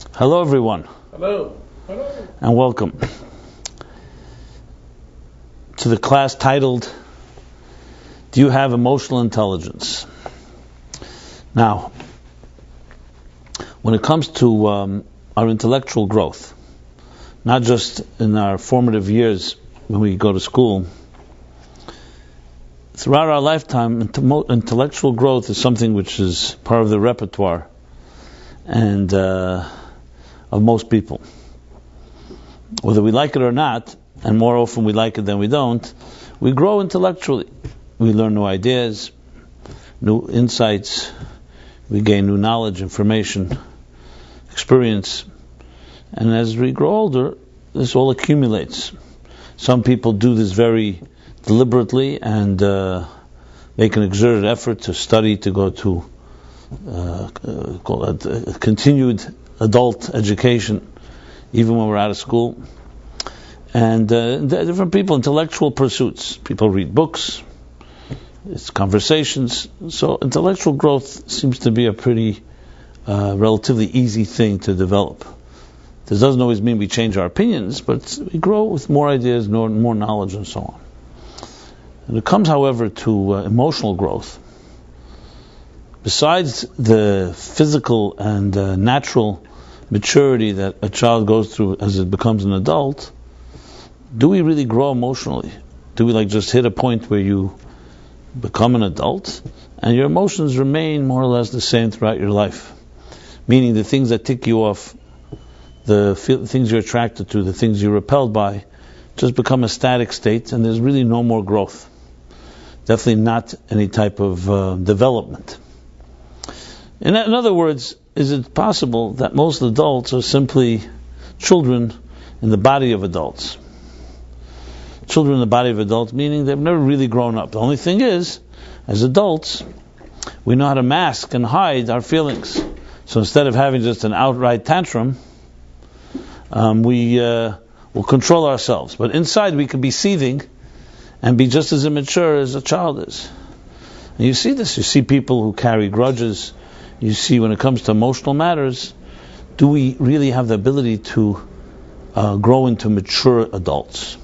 Hello everyone. Hello. Hello. And welcome to the class titled, Do You Have Emotional Intelligence? Now, when it comes to our intellectual growth, not just in our formative years when we go to school, throughout our lifetime, intellectual growth is something which is part of the repertoire and of most people. Whether we like it or not, and more often we like it than we don't, we grow intellectually. We learn new ideas, new insights, we gain new knowledge, information, experience. And as we grow older, this all accumulates. Some people do this very deliberately and make an exerted effort to study, to go to continued adult education, even when we're out of school. And different people, intellectual pursuits. People read books, it's conversations. So intellectual growth seems to be a pretty relatively easy thing to develop. This doesn't always mean we change our opinions, but we grow with more ideas, more knowledge, and so on. When it comes, however, to emotional growth, besides the physical and natural maturity that a child goes through as it becomes an adult, do we really grow emotionally? Do we just hit a point where you become an adult and your emotions remain more or less the same throughout your life? Meaning the things that tick you off, the things you're attracted to, the things you're repelled by, just become a static state and there's really no more growth. Definitely not any type of development. In other words, is it possible that most adults are simply children in the body of adults? Children in the body of adults, meaning they've never really grown up. The only thing is, as adults, we know how to mask and hide our feelings. So instead of having just an outright tantrum, we will control ourselves. But inside we could be seething and be just as immature as a child is. And you see this. You see people who carry grudges. You see, when it comes to emotional matters, do we really have the ability to grow into mature adults?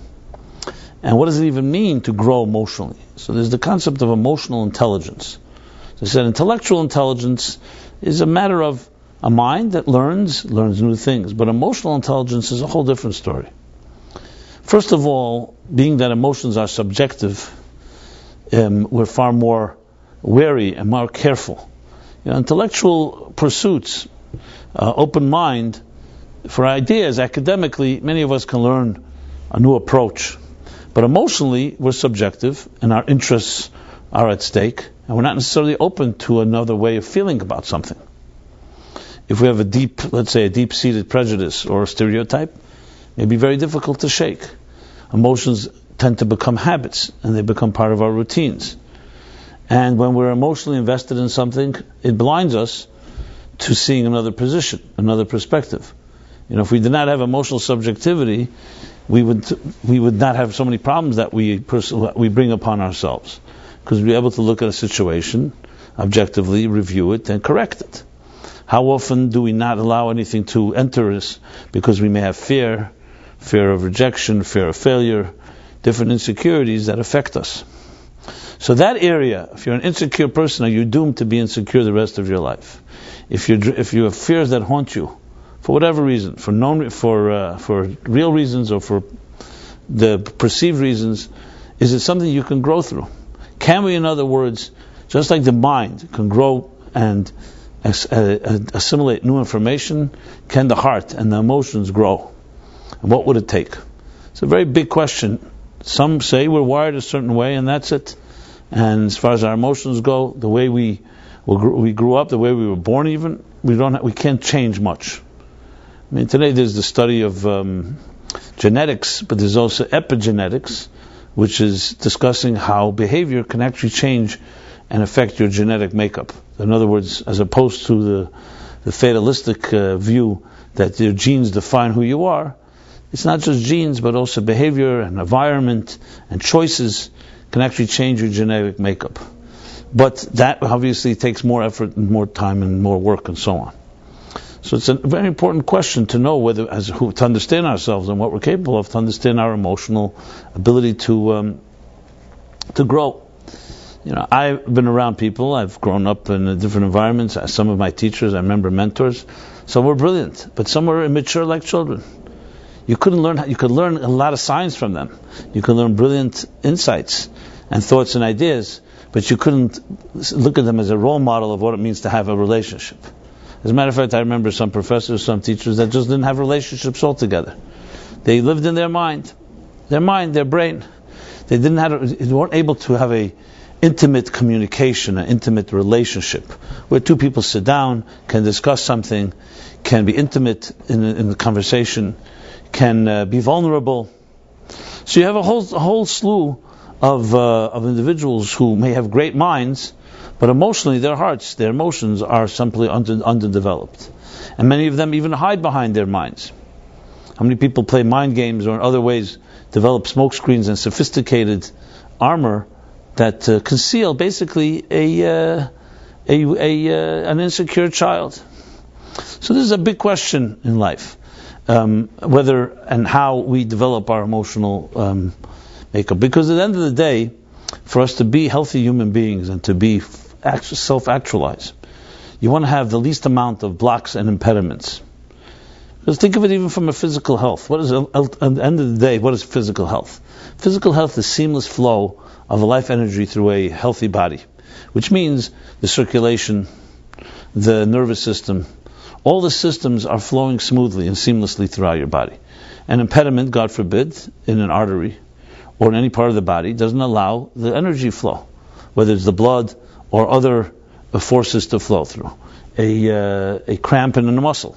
And what does it even mean to grow emotionally? So there's the concept of emotional intelligence. So I said intellectual intelligence is a matter of a mind that learns new things. But emotional intelligence is a whole different story. First of all, being that emotions are subjective, we're far more wary and more careful. Intellectual pursuits, open mind, for ideas, academically, many of us can learn a new approach. But emotionally, we're subjective, and our interests are at stake, and we're not necessarily open to another way of feeling about something. If we have a deep-seated prejudice or a stereotype, it may be very difficult to shake. Emotions tend to become habits, and they become part of our routines. And when we're emotionally invested in something, it blinds us to seeing another position, another perspective. If we did not have emotional subjectivity, we would not have so many problems that we bring upon ourselves, because we'd be able to look at a situation objectively, review it, and correct it. How often do we not allow anything to enter us because we may have fear of rejection, fear of failure, different insecurities that affect us? So that area, if you're an insecure person, are you doomed to be insecure the rest of your life? If you have fears that haunt you, for whatever reason, for real reasons or for the perceived reasons, is it something you can grow through? Can we, in other words, just like the mind can grow and assimilate new information, can the heart and the emotions grow? And what would it take? It's a very big question. Some say we're wired a certain way and that's it. And as far as our emotions go, the way we grew up, the way we were born, even we can't change much. Today there's the study of genetics, but there's also epigenetics, which is discussing how behavior can actually change and affect your genetic makeup. In other words, as opposed to the fatalistic view that your genes define who you are, it's not just genes, but also behavior and environment and choices can actually change your genetic makeup. But that obviously takes more effort and more time and more work and so on. So it's a very important question to know whether, to understand ourselves and what we're capable of, to understand our emotional ability to grow. I've been around people. I've grown up in different environments. Some of my teachers, I remember mentors. Some were brilliant, but some were immature like children. You could learn a lot of science from them. You could learn brilliant insights and thoughts and ideas, but you couldn't look at them as a role model of what it means to have a relationship. As a matter of fact, I remember some professors, some teachers that just didn't have relationships altogether. They lived in their mind, their brain. They weren't able to have a intimate communication, an intimate relationship, where two people sit down, can discuss something, can be intimate in the conversation, can be vulnerable. So you have a whole slew of individuals who may have great minds, but emotionally their hearts, their emotions are simply underdeveloped. And many of them even hide behind their minds. How many people play mind games or in other ways develop smokescreens and sophisticated armor that conceal basically an insecure child? So this is a big question in life, whether and how we develop our emotional makeup. Because at the end of the day, for us to be healthy human beings and to be self-actualized, you want to have the least amount of blocks and impediments. Because think of it even from a physical health. At the end of the day, what is physical health? Physical health is seamless flow of life energy through a healthy body, which means the circulation, the nervous system, all the systems are flowing smoothly and seamlessly throughout your body. An impediment, God forbid, in an artery or in any part of the body doesn't allow the energy flow, whether it's the blood or other forces to flow through. A cramp in a muscle,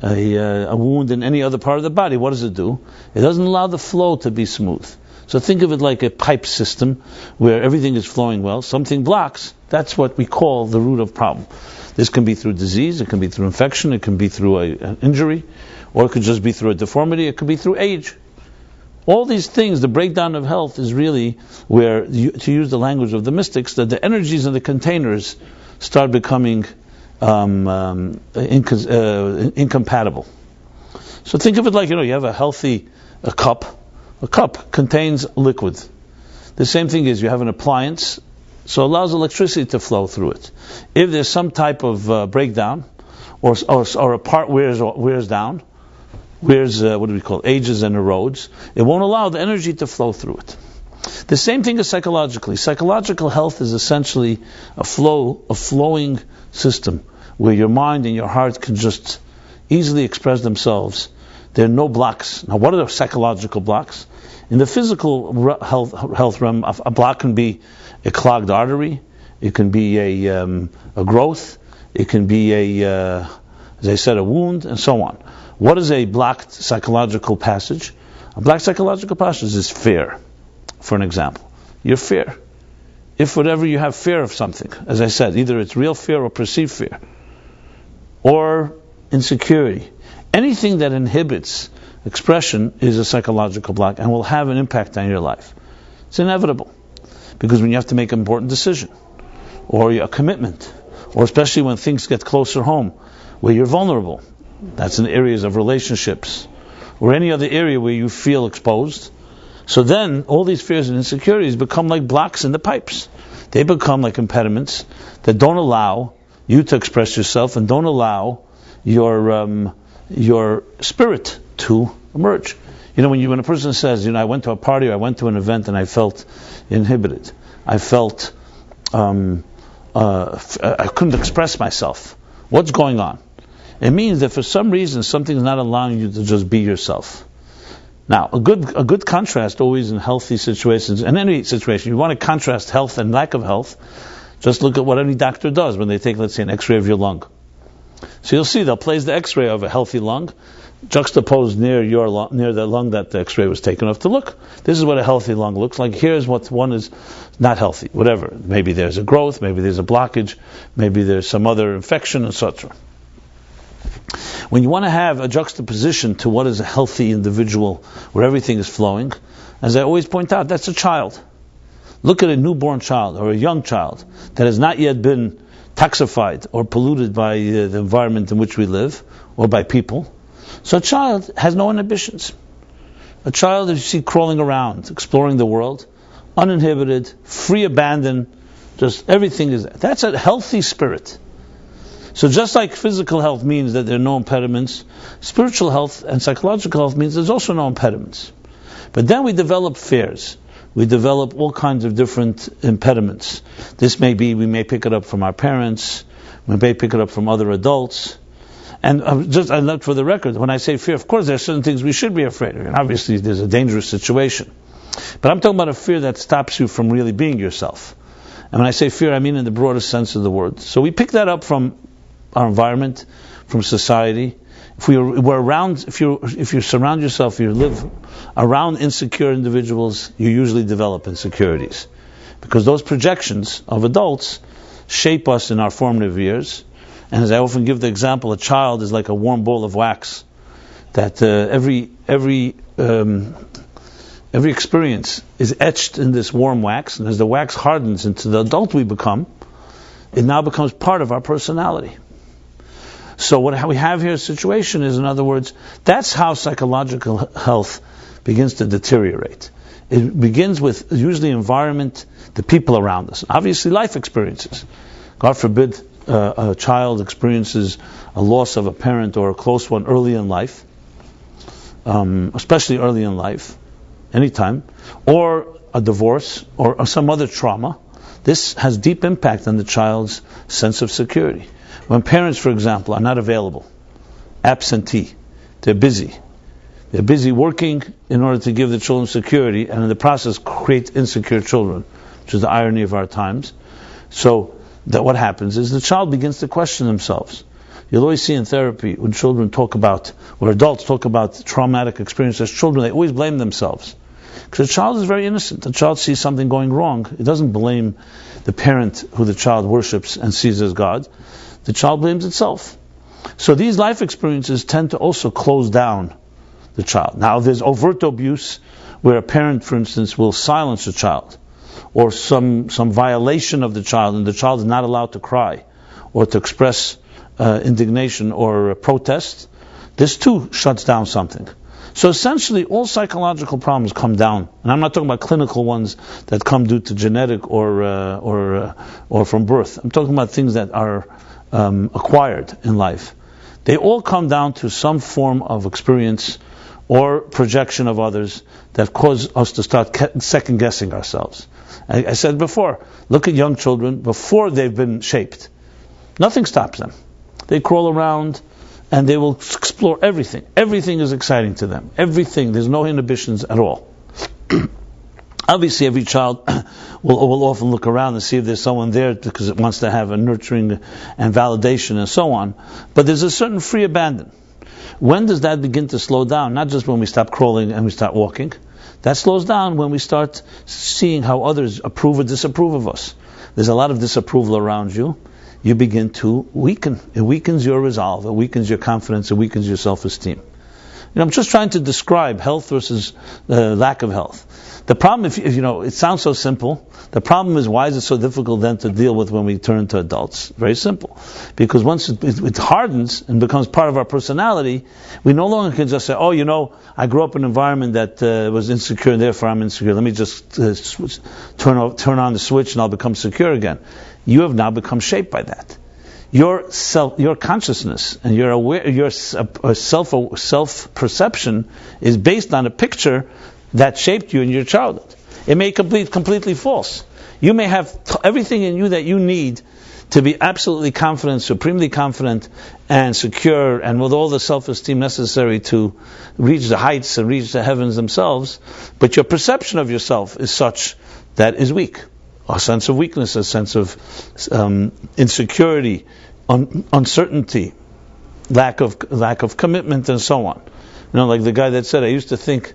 a wound in any other part of the body, what does it do? It doesn't allow the flow to be smooth. So think of it like a pipe system where everything is flowing well. Something blocks. That's what we call the root of problem. This can be through disease, it can be through infection, it can be through an injury, or it could just be through a deformity, it could be through age. All these things, the breakdown of health is really where, to use the language of the mystics, that the energies in the containers start becoming incompatible. So think of it like, you have a healthy cup. A cup contains liquid. The same thing is you have an appliance, so it allows electricity to flow through it. If there's some type of breakdown, or a part wears down, ages and erodes, it won't allow the energy to flow through it. The same thing is psychologically. Psychological health is essentially a flowing system where your mind and your heart can just easily express themselves. There are no blocks. Now, what are the psychological blocks? In the physical health realm, a block can be a clogged artery, it can be a growth, it can be as I said, a wound, and so on. What is a blocked psychological passage? A blocked psychological passage is fear, for an example. Your fear. If whatever you have fear of something, as I said, either it's real fear or perceived fear, or insecurity, anything that inhibits expression is a psychological block and will have an impact on your life. It's inevitable. Because when you have to make an important decision, or a commitment, or especially when things get closer home, where you're vulnerable, that's in areas of relationships, or any other area where you feel exposed, so then all these fears and insecurities become like blocks in the pipes. They become like impediments that don't allow you to express yourself and don't allow your spirit to emerge. When a person says, I went to a party, or I went to an event, and I felt inhibited, I felt I couldn't express myself. What's going on? It means that for some reason something's not allowing you to just be yourself. Now, a good contrast always in healthy situations, in any situation, you want to contrast health and lack of health. Just look at what any doctor does when they take, let's say, an X-ray of your lung. So you'll see they'll place the X-ray of a healthy lung juxtaposed near the lung that the X-ray was taken off to look. This is what a healthy lung looks like. Here's what one is not healthy. Whatever. Maybe there's a growth. Maybe there's a blockage. Maybe there's some other infection, etc. When you want to have a juxtaposition to what is a healthy individual, where everything is flowing, as I always point out, that's a child. Look at a newborn child or a young child that has not yet been toxified or polluted by the environment in which we live, or by people. So a child has no inhibitions. A child, as you see, crawling around, exploring the world, uninhibited, free abandon, just everything is there. That's a healthy spirit. So just like physical health means that there are no impediments, spiritual health and psychological health means there's also no impediments. But then we develop fears. We develop all kinds of different impediments. This may be, we may pick it up from our parents, we may pick it up from other adults. And I left for the record, when I say fear, of course there are certain things we should be afraid of. And obviously there's a dangerous situation. But I'm talking about a fear that stops you from really being yourself. And when I say fear, I mean in the broadest sense of the word. So we pick that up from our environment, from society. If you surround yourself, you live around insecure individuals, you usually develop insecurities. Because those projections of adults shape us in our formative years. And as I often give the example, a child is like a warm ball of wax. That every experience is etched in this warm wax, and as the wax hardens into the adult we become, it now becomes part of our personality. So what we have here, a situation is, in other words, that's how psychological health begins to deteriorate. It begins with usually environment, the people around us, obviously life experiences. God forbid a child experiences a loss of a parent or a close one early in life, especially early in life, anytime, or a divorce or some other trauma. This has deep impact on the child's sense of security. When parents, for example, are not available, absentee, they're busy working in order to give the children security, and in the process create insecure children, which is the irony of our times. So that what happens is the child begins to question themselves. You'll always see in therapy when children talk about, or adults talk about traumatic experiences as children, they always blame themselves. Because the child is very innocent. The child sees something going wrong. It doesn't blame the parent who the child worships and sees as God. The child blames itself. So these life experiences tend to also close down the child. Now there's overt abuse where a parent, for instance, will silence a child, or some violation of the child, and the child is not allowed to cry or to express indignation or protest. This too shuts down something. So essentially all psychological problems come down, and I'm not talking about clinical ones that come due to genetic or from birth. I'm talking about things that are acquired in life. They all come down to some form of experience or projection of others that cause us to start second guessing ourselves. I said before, look at young children before they've been shaped. Nothing stops them. They crawl around and they will explore everything. Everything is exciting to them. Everything. There's no inhibitions at all. Obviously, every child will often look around and see if there's someone there because it wants to have a nurturing and validation and so on. But there's a certain free abandon. When does that begin to slow down? Not just when we stop crawling and we start walking. That slows down when we start seeing how others approve or disapprove of us. There's a lot of disapproval around you. You begin to weaken. It weakens your resolve. It weakens your confidence. It weakens your self-esteem. I'm just trying to describe health versus lack of health. The problem, if it sounds so simple. The problem is, why is it so difficult then to deal with when we turn to adults? Very simple. Because once it hardens and becomes part of our personality, we no longer can just say, I grew up in an environment that was insecure and therefore I'm insecure. Let me just turn on the switch and I'll become secure again. You have now become shaped by that. Your consciousness and your self-perception is based on a picture that shaped you in your childhood. It may be completely false. You may have everything in you that you need to be absolutely confident, supremely confident and secure, and with all the self-esteem necessary to reach the heights and reach the heavens themselves, but your perception of yourself is such that is weak. A sense of weakness, a sense of insecurity, uncertainty, lack of commitment, and so on. Like the guy that said, I used to think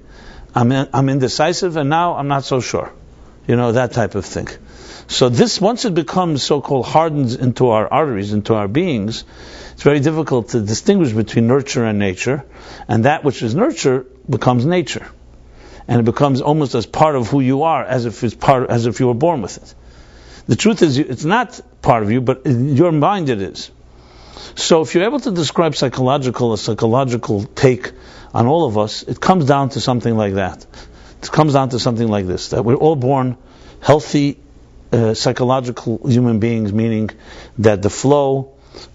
I'm indecisive, and now I'm not so sure. That type of thing. So this, once it becomes so-called hardens into our arteries, into our beings, it's very difficult to distinguish between nurture and nature, and that which is nurture becomes nature. And it becomes almost as part of who you are, as if you were born with it. The truth is, it's not part of you, but in your mind it is. So if you're able to describe a psychological take on all of us, it comes down to something like that. It comes down to something like this, that we're all born healthy, psychological human beings, meaning that the flow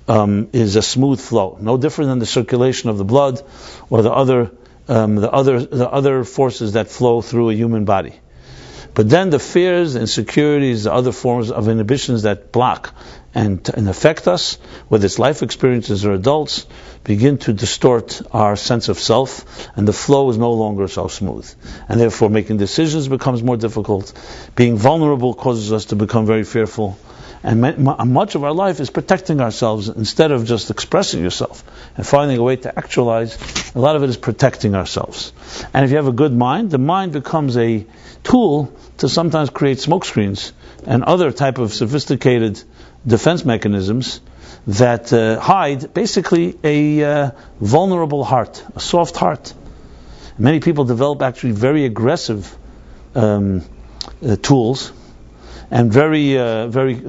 is a smooth flow, no different than the circulation of the blood or the other forces that flow through a human body. But then the fears, insecurities, the other forms of inhibitions that block and affect us, whether it's life experiences or adults, begin to distort our sense of self, and the flow is no longer so smooth. And therefore making decisions becomes more difficult. Being vulnerable causes us to become very fearful. And much of our life is protecting ourselves instead of just expressing yourself and finding a way to actualize. A lot of it is protecting ourselves. And if you have a good mind, the mind becomes a tool to sometimes create smokescreens and other type of sophisticated defense mechanisms that hide basically a vulnerable heart, a soft heart. Many people develop actually very aggressive tools and very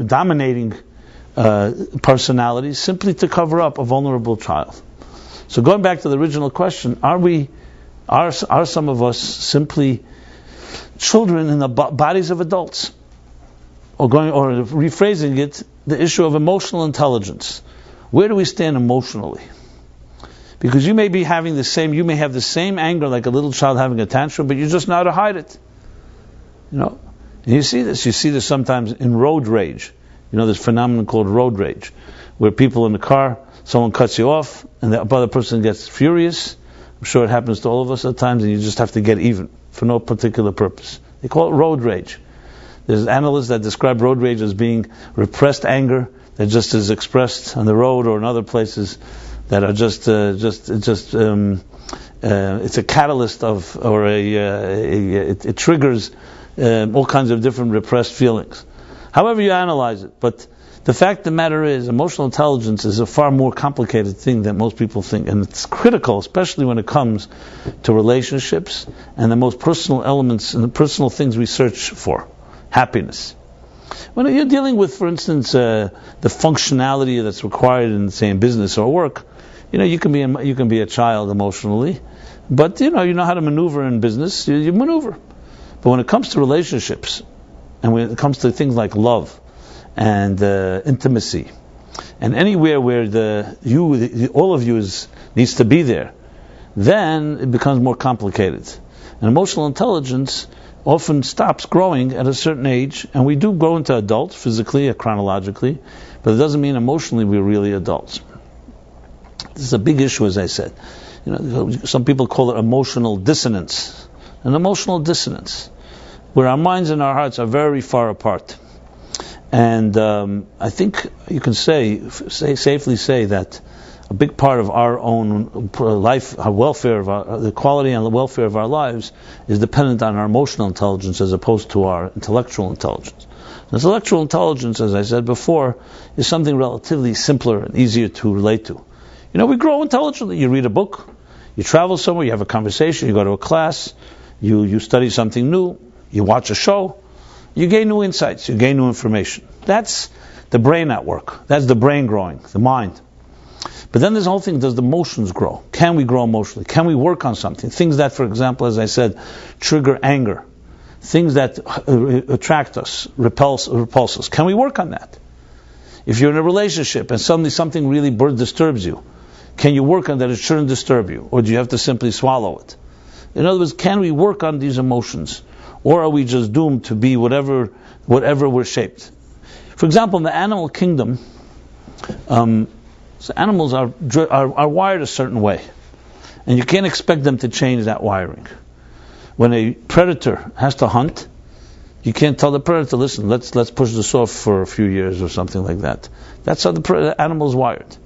dominating personalities simply to cover up a vulnerable child. So going back to the original question, are some of us simply children in the bodies of adults? Or rephrasing it, the issue of emotional intelligence. Where do we stand emotionally? Because you may have the same anger like a little child having a tantrum, but you just know how to hide it. And you see this sometimes in road rage. This phenomenon called road rage, where people in the car, someone cuts you off, and the other person gets furious. I'm sure it happens to all of us at times, and you just have to get even for no particular purpose. They call it road rage. There's analysts that describe road rage as being repressed anger that just is expressed on the road or in other places that are it's a catalyst it triggers all kinds of different repressed feelings. However you analyze it, but the fact of the matter is, emotional intelligence is a far more complicated thing than most people think, and it's critical, especially when it comes to relationships and the most personal elements and the personal things we search for. Happiness. When you're dealing with, for instance, the functionality that's required in, say, in business or work, you can be a child emotionally, but you know how to maneuver in business. You maneuver. But when it comes to relationships, and when it comes to things like love and intimacy, and anywhere where all of you needs to be there, then it becomes more complicated. And emotional intelligence often stops growing at a certain age, and we do grow into adults physically or chronologically, but it doesn't mean emotionally we're really adults. This is a big issue, as I said. Some people call it emotional dissonance. An emotional dissonance, where our minds and our hearts are very far apart. And I think you can safely say that a big part of our own life, our welfare, the quality and the welfare of our lives is dependent on our emotional intelligence as opposed to our intellectual intelligence. Intellectual intelligence, as I said before, is something relatively simpler and easier to relate to. We grow intelligently. You read a book, you travel somewhere, you have a conversation, you go to a class, you study something new, you watch a show, you gain new insights, you gain new information. That's the brain at work. That's the brain growing, the mind. But then there's the whole thing, does the emotions grow? Can we grow emotionally? Can we work on something? Things that, for example, as I said, trigger anger. Things that attract us, repulse us. Can we work on that? If you're in a relationship and suddenly something really disturbs you, can you work on that it shouldn't disturb you? Or do you have to simply swallow it? In other words, can we work on these emotions? Or are we just doomed to be whatever we're shaped? For example, in the animal kingdom, animals are wired a certain way, and you can't expect them to change that wiring. When a predator has to hunt, you can't tell the predator, listen, let's push this off for a few years or something like that. That's how the animal's wired.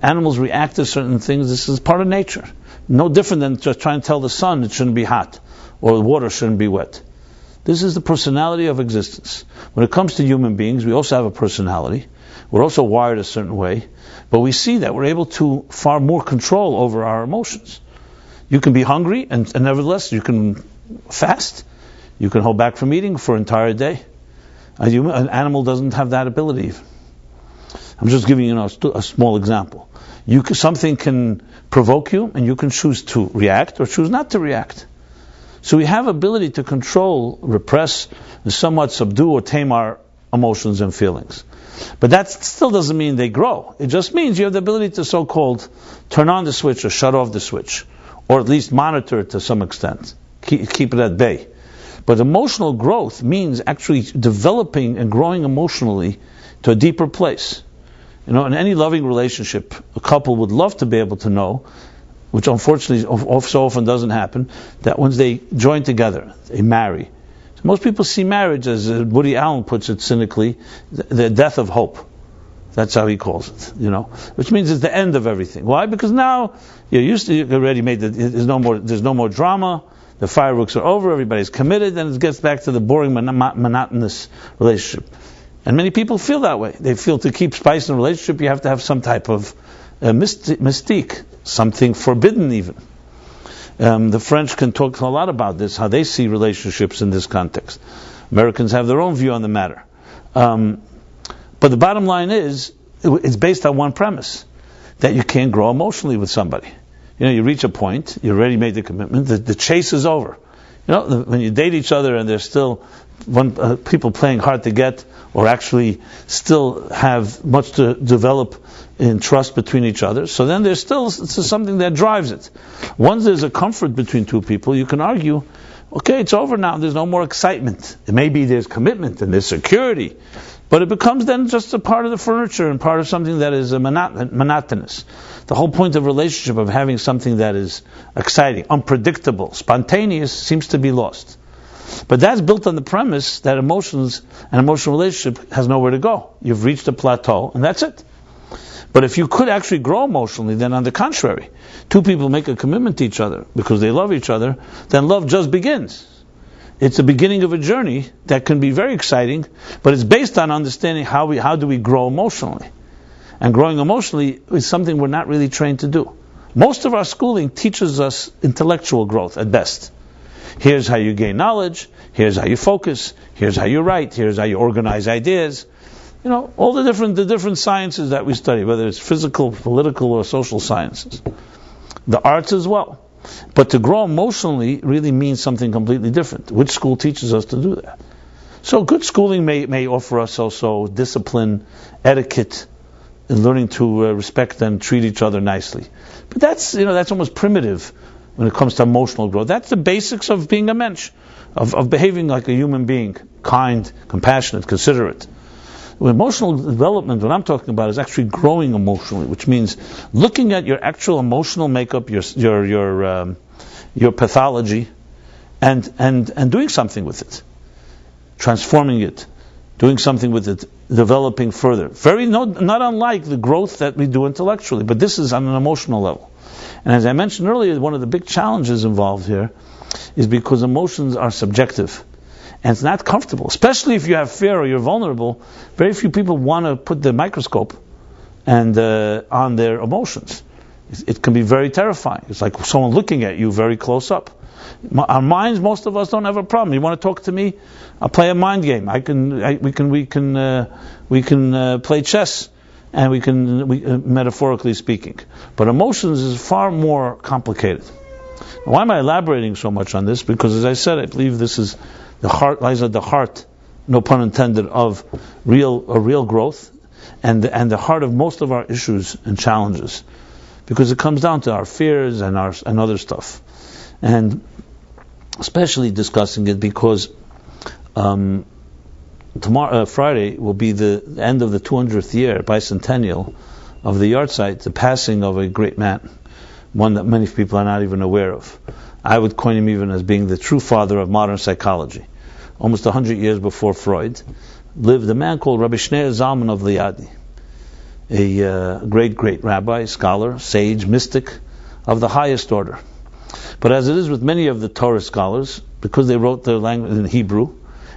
Animals react to certain things. This is part of nature. No different than just trying to tell the sun it shouldn't be hot or the water shouldn't be wet. This is the personality of existence. When it comes to human beings, we also have a personality. We're also wired a certain way. But we see that we're able to far more control over our emotions. You can be hungry, and nevertheless you can fast. You can hold back from eating for an entire day. An animal doesn't have that ability. I'm just giving you a small example. Something can provoke you, and you can choose to react or choose not to react. So we have ability to control, repress, and somewhat subdue or tame our emotions and feelings. But that still doesn't mean they grow. It just means you have the ability to so-called turn on the switch or shut off the switch, or at least monitor it to some extent. Keep it at bay. But emotional growth means actually developing and growing emotionally to a deeper place. In any loving relationship, a couple would love to be able to know, which unfortunately so often doesn't happen, that once they join together, they marry. So most people see marriage, as Woody Allen puts it cynically, the death of hope. That's how he calls it, which means it's the end of everything. Why? Because now you already made there's no more drama, the fireworks are over, everybody's committed, and it gets back to the boring, monotonous relationship. And many people feel that way. They feel to keep spice in a relationship, you have to have some type of mystique, something forbidden even. The French can talk a lot about this, how they see relationships in this context. Americans have their own view on the matter. But the bottom line is, it's based on one premise, that you can't grow emotionally with somebody. You reach a point, you already made the commitment, the chase is over. When you date each other and there's still people playing hard to get, or actually still have much to develop in trust between each other, so then there's still something that drives it. Once there's a comfort between two people, you can argue, okay, it's over now, there's no more excitement. Maybe there's commitment and there's security, but it becomes then just a part of the furniture and part of something that is monotonous. The whole point of relationship, of having something that is exciting, unpredictable, spontaneous, seems to be lost. But that's built on the premise that emotions and emotional relationship has nowhere to go. You've reached a plateau, and that's it. But if you could actually grow emotionally, then on the contrary, two people make a commitment to each other because they love each other, then love just begins. It's the beginning of a journey that can be very exciting, but it's based on understanding how do we grow emotionally. And growing emotionally is something we're not really trained to do. Most of our schooling teaches us intellectual growth at best. Here's how you gain knowledge, here's how you focus, here's how you write, here's how you organize ideas. All the different sciences that we study, whether it's physical, political, or social sciences. The arts as well. But to grow emotionally really means something completely different. Which school teaches us to do that? So good schooling may offer us also discipline, etiquette, and learning to respect and treat each other nicely. But that's almost primitive when it comes to emotional growth. That's the basics of being a mensch, of behaving like a human being, kind, compassionate, considerate. With emotional development, what I'm talking about is actually growing emotionally, which means looking at your actual emotional makeup, your pathology, and doing something with it, transforming it, doing something with it, developing further. Not unlike the growth that we do intellectually, but this is on an emotional level. And as I mentioned earlier, one of the big challenges involved here is because emotions are subjective. And it's not comfortable, especially if you have fear or you're vulnerable. Very few people want to put the microscope on their emotions. It can be very terrifying. It's like someone looking at you very close up. Our minds, most of us don't have a problem. You want to talk to me? I'll play a mind game. We can play chess, and we can metaphorically speaking. But emotions is far more complicated. Why am I elaborating so much on this? Because as I said, I believe this is the heart, lies at the heart, no pun intended, of real growth, and the heart of most of our issues and challenges, because it comes down to our fears and other stuff, and especially discussing it because tomorrow, Friday, will be the end of the 200th year, Bicentennial, of the yahrzeit, the passing of a great man, one that many people are not even aware of. I would coin him even as being the true father of modern psychology. Almost 100 years before Freud, lived a man called Rabbi Zalman of Liadi, a great rabbi, scholar, sage, mystic of the highest order. But as it is with many of the Torah scholars, because they wrote their language in Hebrew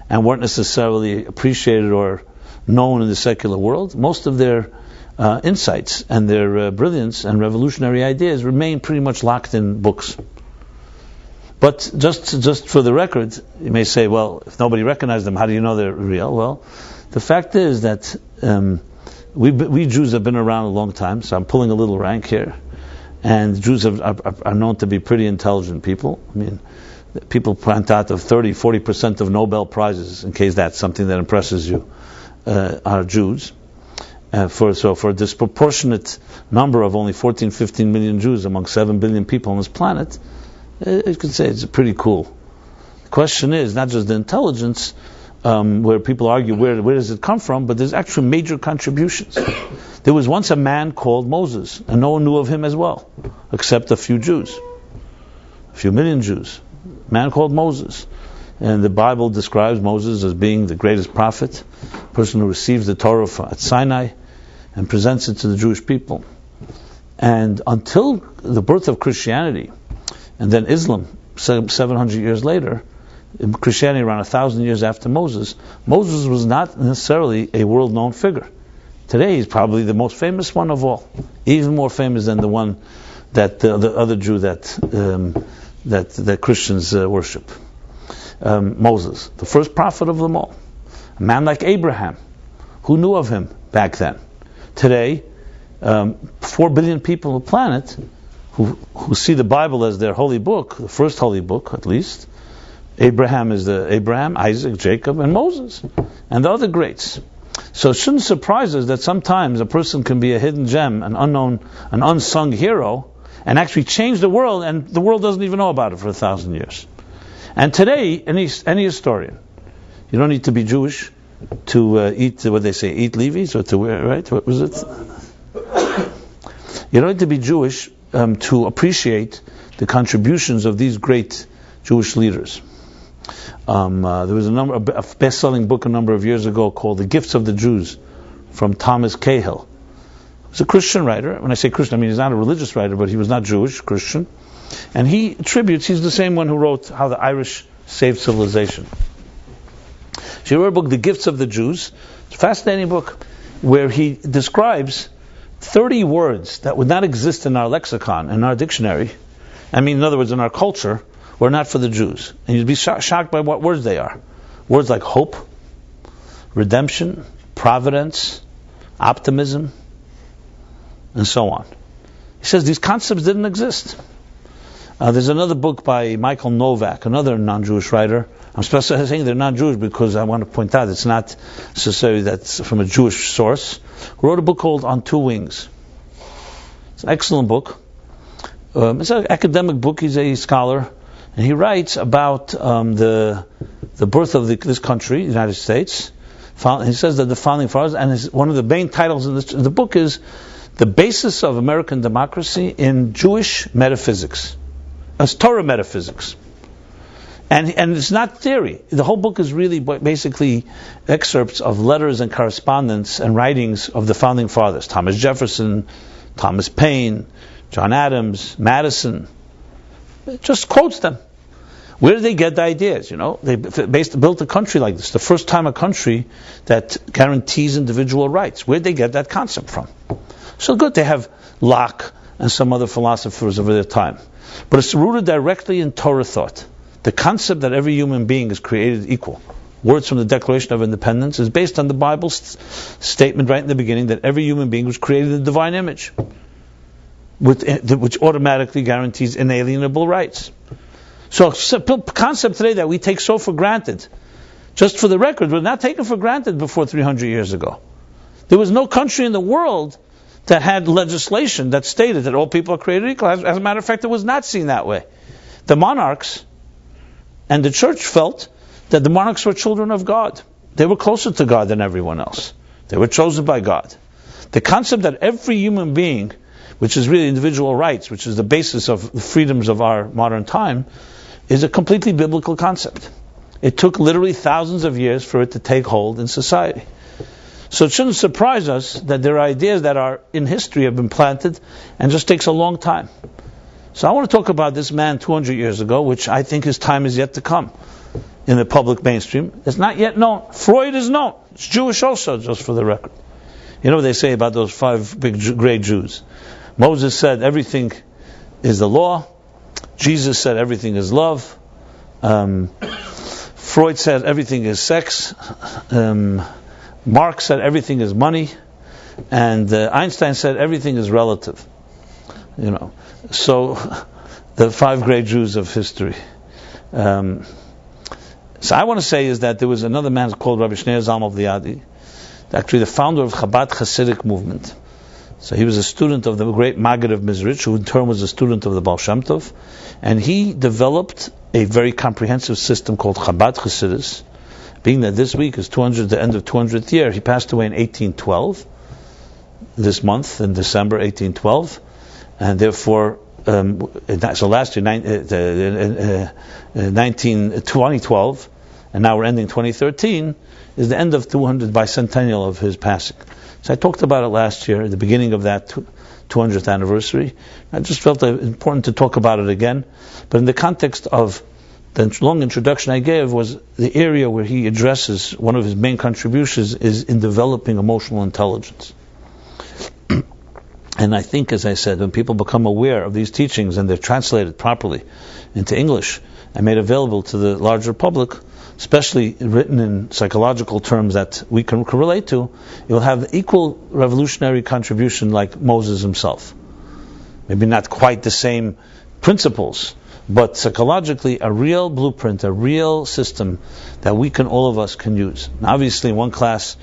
and weren't necessarily appreciated or known in the secular world, most of their insights and their brilliance and revolutionary ideas remain pretty much locked in books. But just for the record, you may say, well, if nobody recognized them, how do you know they're real? Well, the fact is that We Jews have been around a long time, so I'm pulling a little rank here. And Jews are known to be pretty intelligent people. I mean, people point out of 30-40% of Nobel Prizes, in case that's something that impresses you, are Jews. For a disproportionate number of only 14-15 million Jews among 7 billion people on this planet, you could say it's pretty cool. The question is not just the intelligence, where people argue where does it come from, but there's actually major contributions. There was once a man called Moses, and no one knew of him as well, except a few Jews, a few million Jews. A man called Moses. And the Bible describes Moses as being the greatest prophet, person who receives the Torah at Sinai and presents it to the Jewish people. And until the birth of Christianity, and then Islam 700 years later, Christianity around 1,000 years after Moses was not necessarily a world-known figure. Today he's probably the most famous one of all, even more famous than the one that the other Jew that Christians worship. Moses, the first prophet of them all, a man like Abraham. Who knew of him back then? Today, 4 billion people on the planet who see the Bible as their holy book, the first holy book at least. Abraham is Abraham, Isaac, Jacob, and Moses, and the other greats. So it shouldn't surprise us that sometimes a person can be a hidden gem, an unsung hero, and actually change the world, and the world doesn't even know about it for 1,000 years. And today, any historian, you don't need to be Jewish to eat what they say, eat Levi's, or to wear, right? What was it? You don't need to be Jewish to appreciate the contributions of these great Jewish leaders. There was a best-selling book a number of years ago called The Gifts of the Jews from Thomas Cahill. He's a Christian writer. When I say Christian, I mean he's not a religious writer, but he was not Jewish, Christian. And he's the same one who wrote How the Irish Saved Civilization. So he wrote a book, The Gifts of the Jews. It's a fascinating book where he describes 30 words that would not exist in our lexicon, in our dictionary. I mean, in other words, in our culture, were not for the Jews. And you'd be shocked by what words they are. Words like hope, redemption, providence, optimism, and so on. He says these concepts didn't exist. There's another book by Michael Novak, another non-Jewish writer. I'm specifically saying they're non-Jewish because I want to point out it's not necessarily that's from a Jewish source. Who wrote a book called On Two Wings. It's an excellent book. It's an academic book. He's a scholar. And he writes about the birth of this country, the United States. He says that the founding fathers, and one of the main titles in the book is The Basis of American Democracy in Jewish Metaphysics. As Torah metaphysics. And it's not theory. The whole book is really basically excerpts of letters and correspondence and writings of the founding fathers. Thomas Jefferson, Thomas Paine, John Adams, Madison. It just quotes them. Where did they get the ideas? They built a country like this. The first time a country that guarantees individual rights. Where did they get that concept from? So good, they have Locke and some other philosophers of their time. But it's rooted directly in Torah thought. The concept that every human being is created equal. Words from the Declaration of Independence is based on the Bible's statement right in the beginning that every human being was created in the divine image, which automatically guarantees inalienable rights. So a concept today that we take so for granted, just for the record, was not taken for granted before 300 years ago. There was no country in the world that had legislation that stated that all people are created equal. As a matter of fact, it was not seen that way. The monarchs and the church felt that the monarchs were children of God. They were closer to God than everyone else. They were chosen by God. The concept that every human being, which is really individual rights, which is the basis of the freedoms of our modern time, is a completely biblical concept. It took literally thousands of years for it to take hold in society. So it shouldn't surprise us that there are ideas that are in history have been planted and just takes a long time. So I want to talk about this man 200 years ago, which I think his time is yet to come in the public mainstream. It's not yet known. Freud is known. It's Jewish also, just for the record. You know what they say about those 5 big great Jews? Moses said everything is the law. Jesus said everything is love. Freud said everything is sex. Marx said everything is money. And Einstein said everything is relative. So the 5 great Jews of history. So I want to say is that there was another man called Rabbi Zalman Vliadi, actually the founder of Chabad Hasidic movement. So he was a student of the great Maggid of Mizrich, who in turn was a student of the Baal Shem Tov, and he developed a very comprehensive system called Chabad Hasidus. Being that this week is the end of 200th year, he passed away in 1812, this month in December 1812, and therefore, so last year, 2012, and now we're ending 2013, is the end of 200 bicentennial of his passing. So I talked about it last year, at the beginning of that 200th anniversary. I just felt it important to talk about it again. But in the context of the long introduction I gave, was the area where he addresses one of his main contributions is in developing emotional intelligence. And I think, as I said, when people become aware of these teachings and they're translated properly into English and made available to the larger public, especially written in psychological terms that we can relate to, it will have equal revolutionary contribution like Moses himself. Maybe not quite the same principles, but psychologically a real blueprint, a real system that all of us can use. Now, obviously, one class,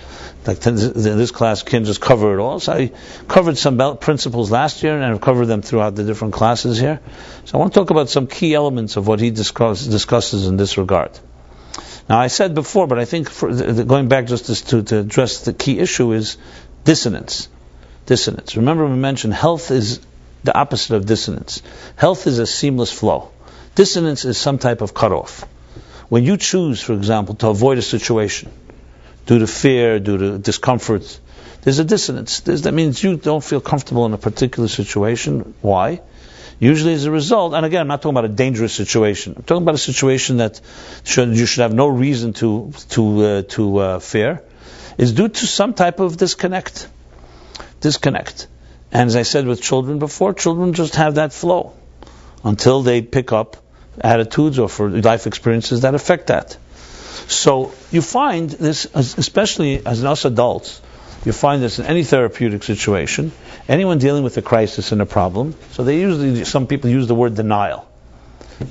like this class, can't just cover it all. So I covered some principles last year, and I've covered them throughout the different classes here. So I want to talk about some key elements of what he discusses in this regard. Now, I said before, but I think going back just to address the key issue is dissonance. Dissonance. Remember, we mentioned health is the opposite of dissonance. Health is a seamless flow. Dissonance is some type of cutoff. When you choose, for example, to avoid a situation due to fear, due to discomfort, there's a dissonance. That means you don't feel comfortable in a particular situation. Why? Usually as a result, and again, I'm not talking about a dangerous situation. I'm talking about a situation that you should have no reason to fear. Is due to some type of disconnect. And as I said with children before, children just have that flow until they pick up attitudes or for life experiences that affect that. So you find this, especially as us adults, you find this in any therapeutic situation, anyone dealing with a crisis and a problem. So some people use the word denial.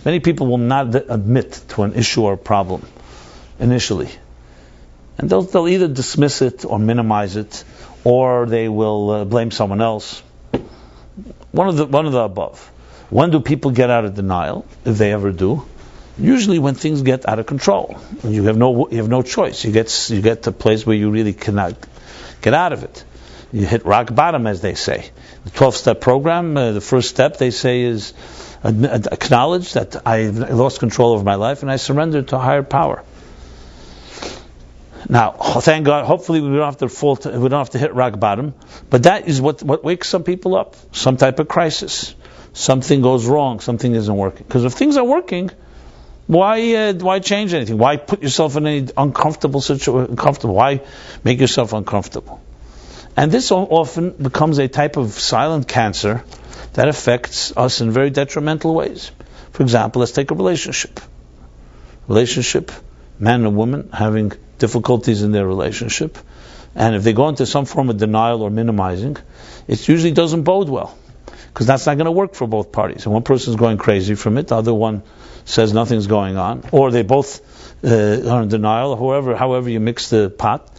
Many people will not admit to an issue or problem initially. And they'll either dismiss it or minimize it, or they will blame someone else. One of the above. When do people get out of denial, if they ever do? Usually when things get out of control. When you have no choice. You get to a place where you really cannot get out of it. You hit rock bottom, as they say. The 12-step program, the first step, they say, is acknowledge that I lost control of my life and I surrendered to a higher power. Now, thank God, hopefully we don't have to hit rock bottom, but that is what wakes some people up. Some type of crisis. Something goes wrong, something isn't working. Because if things are working, why change anything? Why put yourself in any uncomfortable situation? Why make yourself uncomfortable? And this often becomes a type of silent cancer that affects us in very detrimental ways. For example, let's take a relationship. Man and woman having difficulties in their relationship, and if they go into some form of denial or minimizing, it usually doesn't bode well, because that's not going to work for both parties. And one person's going crazy from it, the other one says nothing's going on, or they both are in denial. However you mix the pot,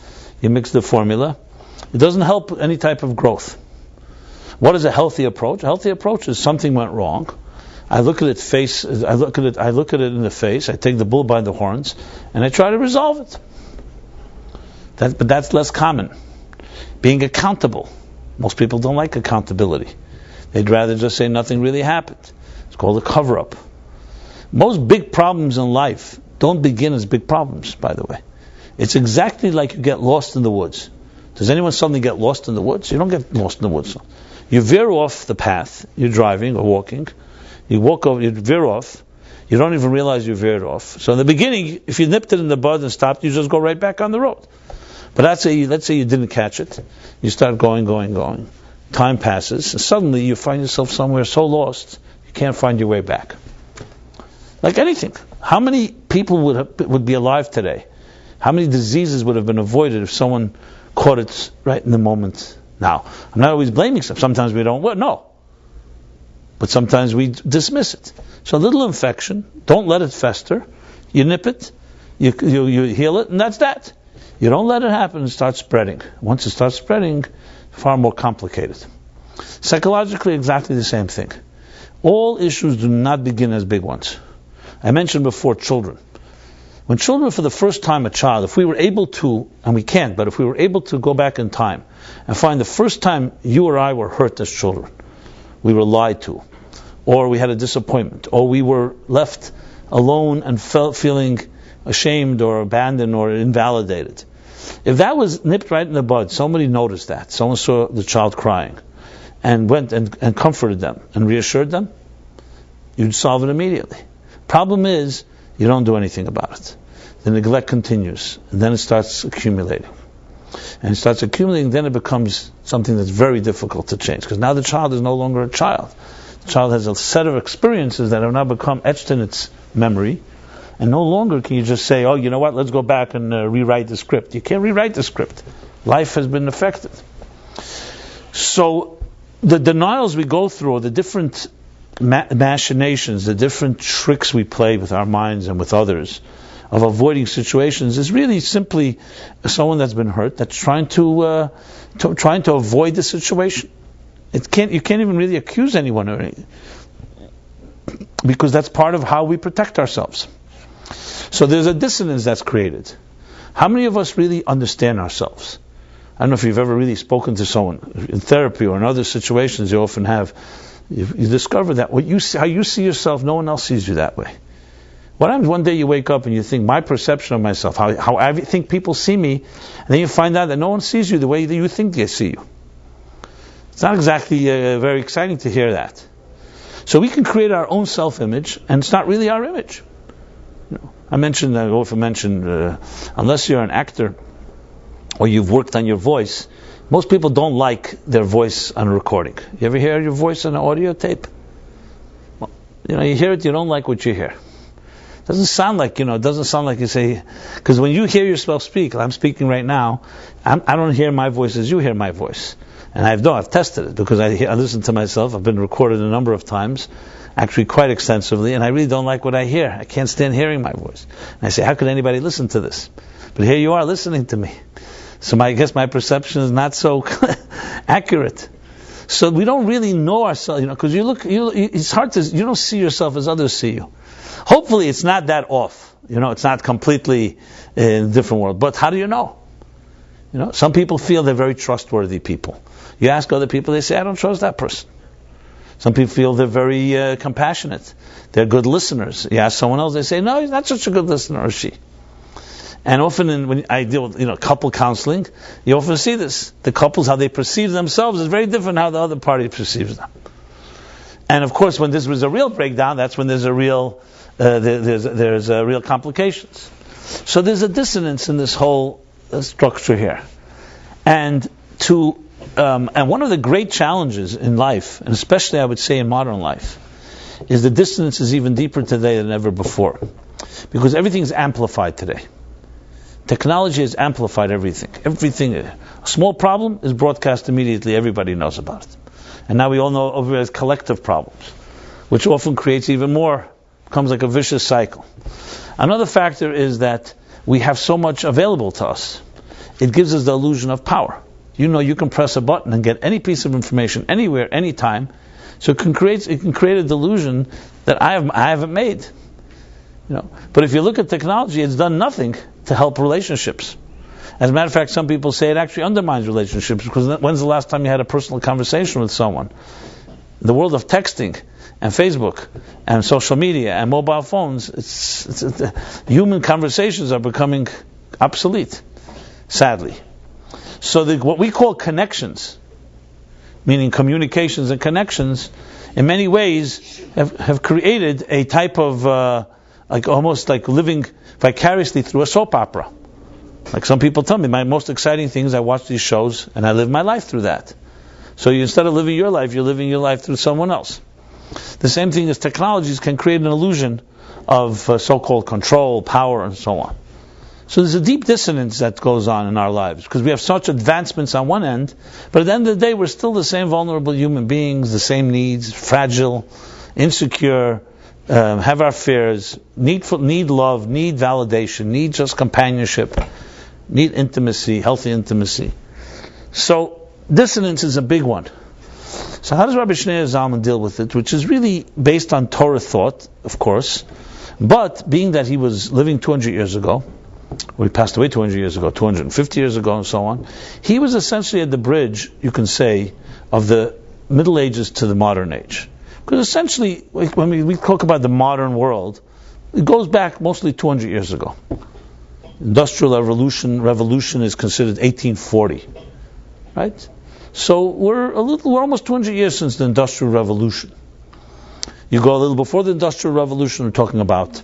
you mix the formula, it doesn't help any type of growth. What is a healthy approach? A healthy approach is something went wrong. I look at it in the face. I take the bull by the horns, and I try to resolve it. But that's less common. Being accountable. Most people don't like accountability. They'd rather just say nothing really happened. It's called a cover-up. Most big problems in life don't begin as big problems, by the way. It's exactly like you get lost in the woods. Does anyone suddenly get lost in the woods? You don't get lost in the woods. You veer off the path. You're driving or walking. You walk over, you veer off. You don't even realize you veered off. So in the beginning, if you nipped it in the bud and stopped, you just go right back on the road. But let's say you didn't catch it. You start going. Time passes, and suddenly you find yourself somewhere so lost, you can't find your way back. Like anything. How many people would be alive today? How many diseases would have been avoided if someone caught it right in the moment Now, I'm not always blaming stuff. Sometimes we don't, no. But sometimes we dismiss it. So a little infection, don't let it fester. You nip it, you heal it, and that's that. You don't let it happen and start spreading. Once it starts spreading, far more complicated. Psychologically, exactly the same thing. All issues do not begin as big ones. I mentioned before children. When children, for the first time, a child, if we were able to, and we can't, but if we were able to go back in time and find the first time you or I were hurt as children, we were lied to, or we had a disappointment, or we were left alone and feeling ashamed or abandoned or invalidated. If that was nipped right in the bud, somebody noticed that, someone saw the child crying, and went and comforted them and reassured them, you'd solve it immediately. Problem is, you don't do anything about it. The neglect continues, and then it starts accumulating. And it starts accumulating, then it becomes something that's very difficult to change, because now the child is no longer a child. The child has a set of experiences that have now become etched in its memory, and no longer can you just say, oh, you know what, let's go back and rewrite the script. You can't rewrite the script. Life has been affected. So the denials we go through, or the different machinations, the different tricks we play with our minds and with others of avoiding situations, is really simply someone that's been hurt that's trying to avoid the situation. You can't even really accuse anyone or anything, because that's part of how we protect ourselves. So there's a dissonance that's created. How many of us really understand ourselves? I don't know if you've ever really spoken to someone in therapy or in other situations. You often have. You discover that how you see yourself, no one else sees you that way. What happens one day you wake up and you think, my perception of myself, how I think people see me, and then you find out that no one sees you the way that you think they see you. It's not exactly very exciting to hear that. So we can create our own self-image, and it's not really our image. I often mentioned, unless you're an actor or you've worked on your voice, most people don't like their voice on a recording. You ever hear your voice on an audio tape? Well, you hear it, you don't like what you hear. It doesn't sound like you say, because when you hear yourself speak, I'm speaking right now, I don't hear my voice as you hear my voice. And I've tested it, because I listen to myself. I've been recorded a number of times, actually quite extensively, and I really don't like what I hear. I can't stand hearing my voice. And I say, how could anybody listen to this? But here you are listening to me. So I guess my perception is not so accurate. So we don't really know ourselves, because it's hard you don't see yourself as others see you. Hopefully it's not that off. It's not completely in a different world. But how do you know? Some people feel they're very trustworthy people. You ask other people, they say, I don't trust that person. Some people feel they're very compassionate. They're good listeners. You ask someone else, they say, no, he's not such a good listener, or she. And often when I deal with couple counseling, you often see this. The couples, how they perceive themselves is very different how the other party perceives them. And of course, when this was a real breakdown, that's when there's a real real complications. So there's a dissonance in this whole structure here. And one of the great challenges in life, and especially I would say in modern life, is the dissonance is even deeper today than ever before, because everything's amplified today. Technology has amplified everything. A small problem is broadcast immediately. Everybody knows about it. And now we all know of it as collective problems, which often creates even more, becomes like a vicious cycle. Another factor is that we have so much available to us. It gives us the illusion of power. You can press a button and get any piece of information anywhere, anytime. So it can create a delusion that I haven't made. But if you look at technology, it's done nothing to help relationships. As a matter of fact, some people say it actually undermines relationships, because when's the last time you had a personal conversation with someone? The world of texting and Facebook and social media and mobile phones, human conversations are becoming obsolete, sadly. So what we call connections, meaning communications and connections, in many ways have created a type of almost like living vicariously through a soap opera. Like some people tell me, my most exciting thing is I watch these shows and I live my life through that. So instead of living your life, you're living your life through someone else. The same thing as technologies can create an illusion of so-called control, power, and so on. So there's a deep dissonance that goes on in our lives, because we have such advancements on one end, but at the end of the day we're still the same vulnerable human beings, the same needs, fragile, insecure, have our fears, need love, need validation, need just companionship, need intimacy, healthy intimacy. So dissonance is a big one. So how does Rabbi Shneur Zalman deal with it? Which is really based on Torah thought, of course, but being that he was living 200 years ago, or he passed away 200 years ago, 250 years ago, and so on, he was essentially at the bridge, you can say, of the Middle Ages to the modern age. Because essentially, when we talk about the modern world, it goes back mostly 200 years ago. Industrial revolution is considered 1840, right? So we're almost 200 years since the Industrial Revolution. You go a little before the Industrial Revolution, we're talking about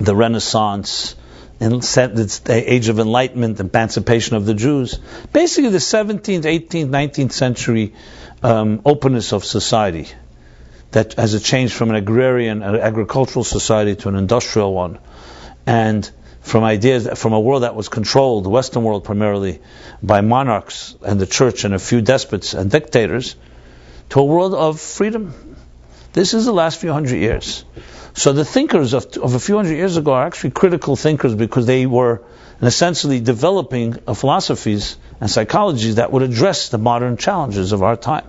the Renaissance, and it's the age of enlightenment, emancipation of the Jews. Basically, the 17th, 18th, 19th century openness of society, that has a change from an agrarian, agricultural society to an industrial one, and from a world that was controlled, the Western world primarily, by monarchs and the church and a few despots and dictators, to a world of freedom. This is the last few hundred years. So the thinkers of a few hundred years ago are actually critical thinkers, because they were essentially developing philosophies and psychologies that would address the modern challenges of our time.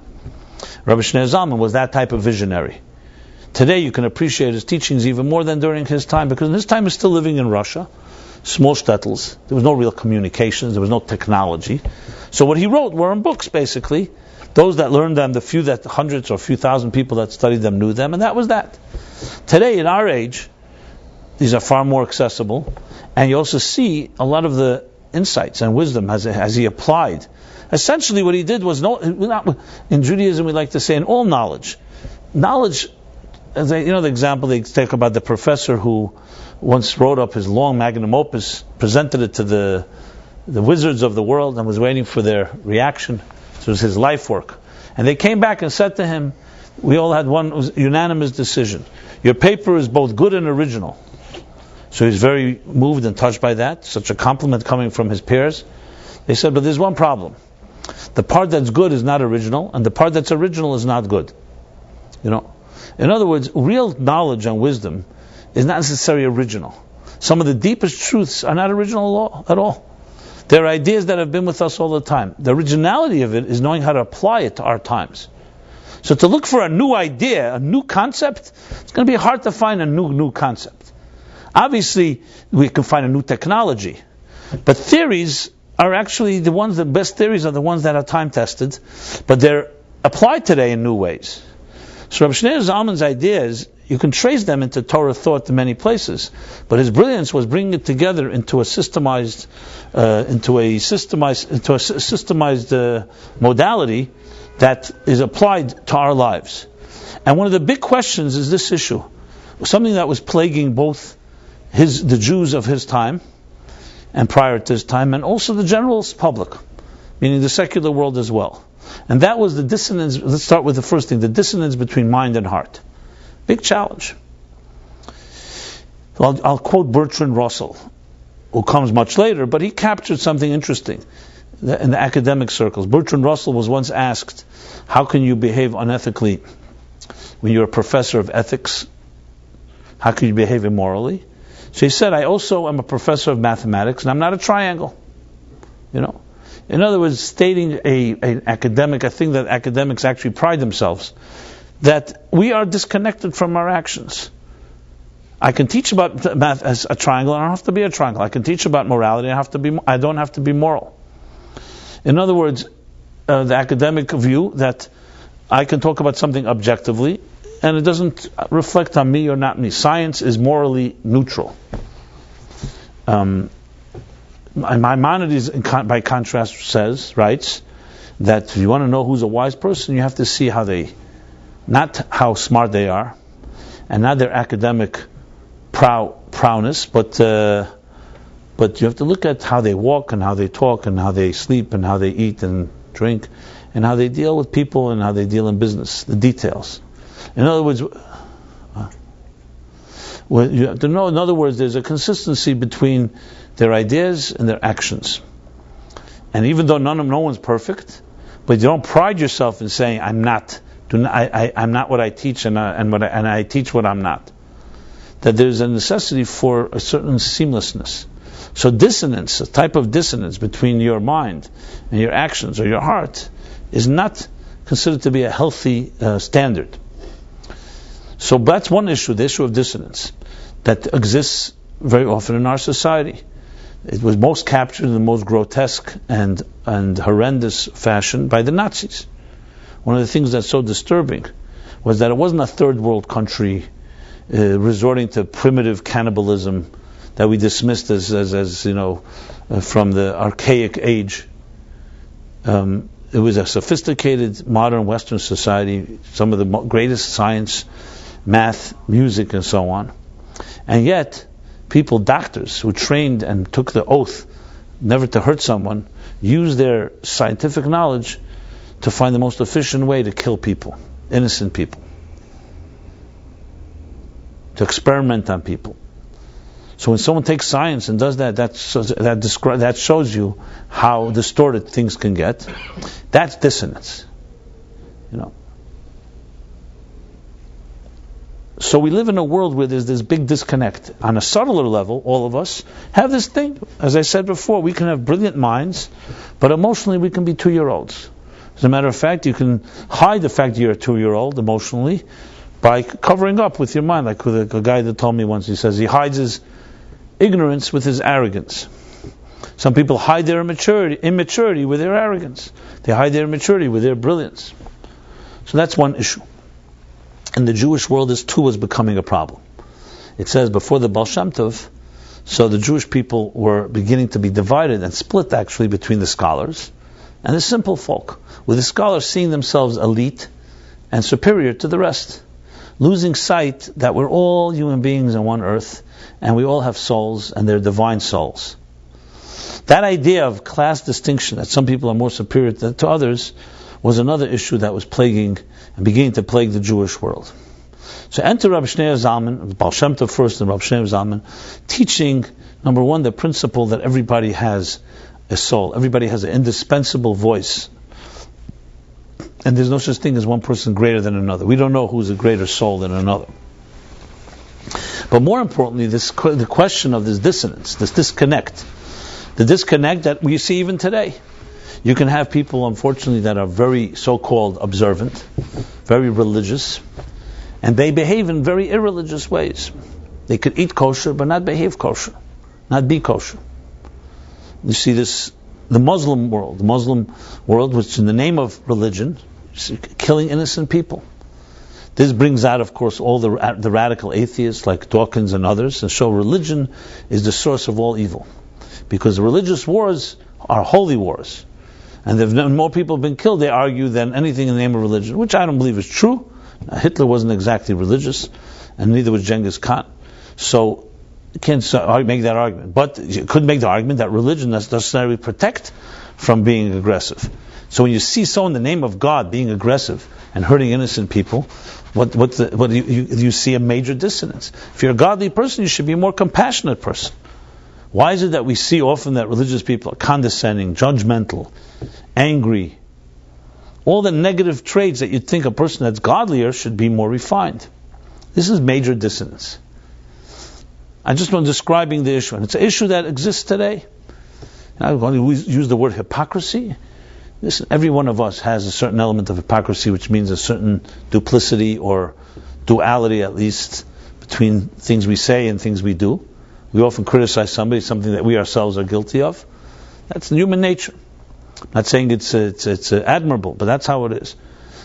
Rabbi Shneur Zalman was that type of visionary. Today you can appreciate his teachings even more than during his time, because in his time he was still living in Russia, small shtetls. There was no real communications, there was no technology. So what he wrote were in books, basically. Those that learned them, the few that hundreds or few thousand people that studied them knew them, and that was that. Today, in our age, these are far more accessible, and you also see a lot of the insights and wisdom as he applied. Essentially, what he did was, in Judaism we like to say, in all knowledge. Knowledge, the example they take about the professor who once wrote up his long magnum opus, presented it to the wizards of the world, and was waiting for their reaction. So it was his life work. And they came back and said to him, we all had one unanimous decision. Your paper is both good and original. So he's very moved and touched by that, such a compliment coming from his peers. They said, but there's one problem. The part that's good is not original, and the part that's original is not good. In other words, real knowledge and wisdom is not necessarily original. Some of the deepest truths are not original at all. They're ideas that have been with us all the time. The originality of it is knowing how to apply it to our times. So to look for a new idea, a new concept, it's going to be hard to find a new concept. Obviously, we can find a new technology. But theories are actually the best theories are the ones that are time-tested, but they're applied today in new ways. So Rabbi Shneur Zalman's ideas, you can trace them into Torah thought in many places, but his brilliance was bringing it together into a systemized modality that is applied to our lives. And one of the big questions is this issue, something that was plaguing both the Jews of his time and prior to his time, and also the general public, meaning the secular world as well. And that was the dissonance. Let's start with the first thing, the dissonance between mind and heart. Big challenge. I'll quote Bertrand Russell, who comes much later, but he captured something interesting in the academic circles. Bertrand Russell was once asked, how can you behave unethically when you're a professor of ethics? How can you behave immorally? So he said, I also am a professor of mathematics, and I'm not a triangle. In other words, stating an academic, a thing that academics actually pride themselves, that we are disconnected from our actions. I can teach about math as a triangle, and I don't have to be a triangle. I can teach about morality, I don't have to be moral. In other words, the academic view that I can talk about something objectively, and it doesn't reflect on me or not me. Science is morally neutral. Maimonides, by contrast, writes that if you want to know who's a wise person, you have to see not how smart they are, and not their academic prowess, but you have to look at how they walk and how they talk and how they sleep and how they eat and drink and how they deal with people and how they deal in business, the details. In other words, Well, you have to know, in other words, there's a consistency between their ideas and their actions. And even though no one's perfect, but you don't pride yourself in saying, I'm not what I teach, and I teach what I'm not. That there's a necessity for a certain seamlessness. So dissonance, a type of dissonance between your mind and your actions or your heart, is not considered to be a healthy standard. So that's one issue, the issue of dissonance, that exists very often in our society. It was most captured in the most grotesque and horrendous fashion by the Nazis. One of the things that's so disturbing was that it wasn't a third world country resorting to primitive cannibalism that we dismissed as from the archaic age. It was a sophisticated, modern Western society, some of the greatest science, math, music, and so on. And yet, people, doctors, who trained and took the oath never to hurt someone, used their scientific knowledge to find the most efficient way to kill people, innocent people, to experiment on people. So when someone takes science and does that shows you how distorted things can get. That's dissonance. So we live in a world where there's this big disconnect. On a subtler level, all of us have this thing. As I said before, we can have brilliant minds, but emotionally we can be 2-year-olds. As a matter of fact, you can hide the fact you're a 2-year-old emotionally by covering up with your mind. Like a guy that told me once, he says he hides his ignorance with his arrogance. Some people hide their immaturity with their arrogance. They hide their immaturity with their brilliance. So that's one issue. In the Jewish world, this too was becoming a problem. It says before the Baal Shem Tov, so the Jewish people were beginning to be divided and split actually between the scholars and the simple folk, with the scholars seeing themselves elite and superior to the rest, losing sight that we're all human beings on one earth and we all have souls and they're divine souls. That idea of class distinction, that some people are more superior to others, was another issue that was plaguing and beginning to plague the Jewish world. So enter Rabbi Shneur Zalman, Baal Shem Tov first and Rabbi Shneur Zalman, teaching, number one, the principle that everybody has a soul. Everybody has an indispensable voice. And there's no such thing as one person greater than another. We don't know who's a greater soul than another. But more importantly, the question of this dissonance, this disconnect, the disconnect that we see even today. You can have people, unfortunately, that are very so-called observant, very religious, and they behave in very irreligious ways. They could eat kosher, but not behave kosher, not be kosher. You see this, the Muslim world, which in the name of religion, is killing innocent people. This brings out, of course, all the radical atheists like Dawkins and others, and show religion is the source of all evil. Because religious wars are holy wars. And if more people have been killed, they argue, than anything in the name of religion, which I don't believe is true. Hitler wasn't exactly religious, and neither was Genghis Khan. So, you can't make that argument. But you could make the argument that religion doesn't necessarily protect from being aggressive. So when you see someone in the name of God being aggressive and hurting innocent people, you see a major dissonance. If you're a godly person, you should be a more compassionate person. Why is it that we see often that religious people are condescending, judgmental, angry, all the negative traits that you'd think a person that's godlier should be more refined? This is major dissonance. I just want describing the issue, and it's an issue that exists today. I'm going to use the word hypocrisy. Listen, every one of us has a certain element of hypocrisy, which means a certain duplicity or duality, at least, between things we say and things we do. We often criticize somebody, something that we ourselves are guilty of. That's human nature. I'm not saying it's admirable, but that's how it is.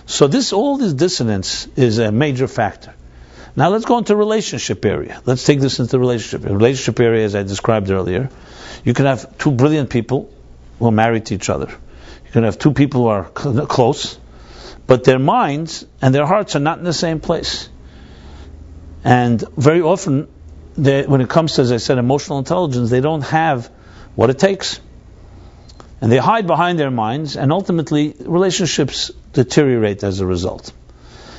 So all this dissonance is a major factor. Now let's go into relationship area. Let's take this into the relationship. In relationship area, as I described earlier, you can have two brilliant people who are married to each other. You can have two people who are close, but their minds and their hearts are not in the same place. And very often, when it comes to, as I said, emotional intelligence, they don't have what it takes. And they hide behind their minds, and ultimately relationships deteriorate as a result.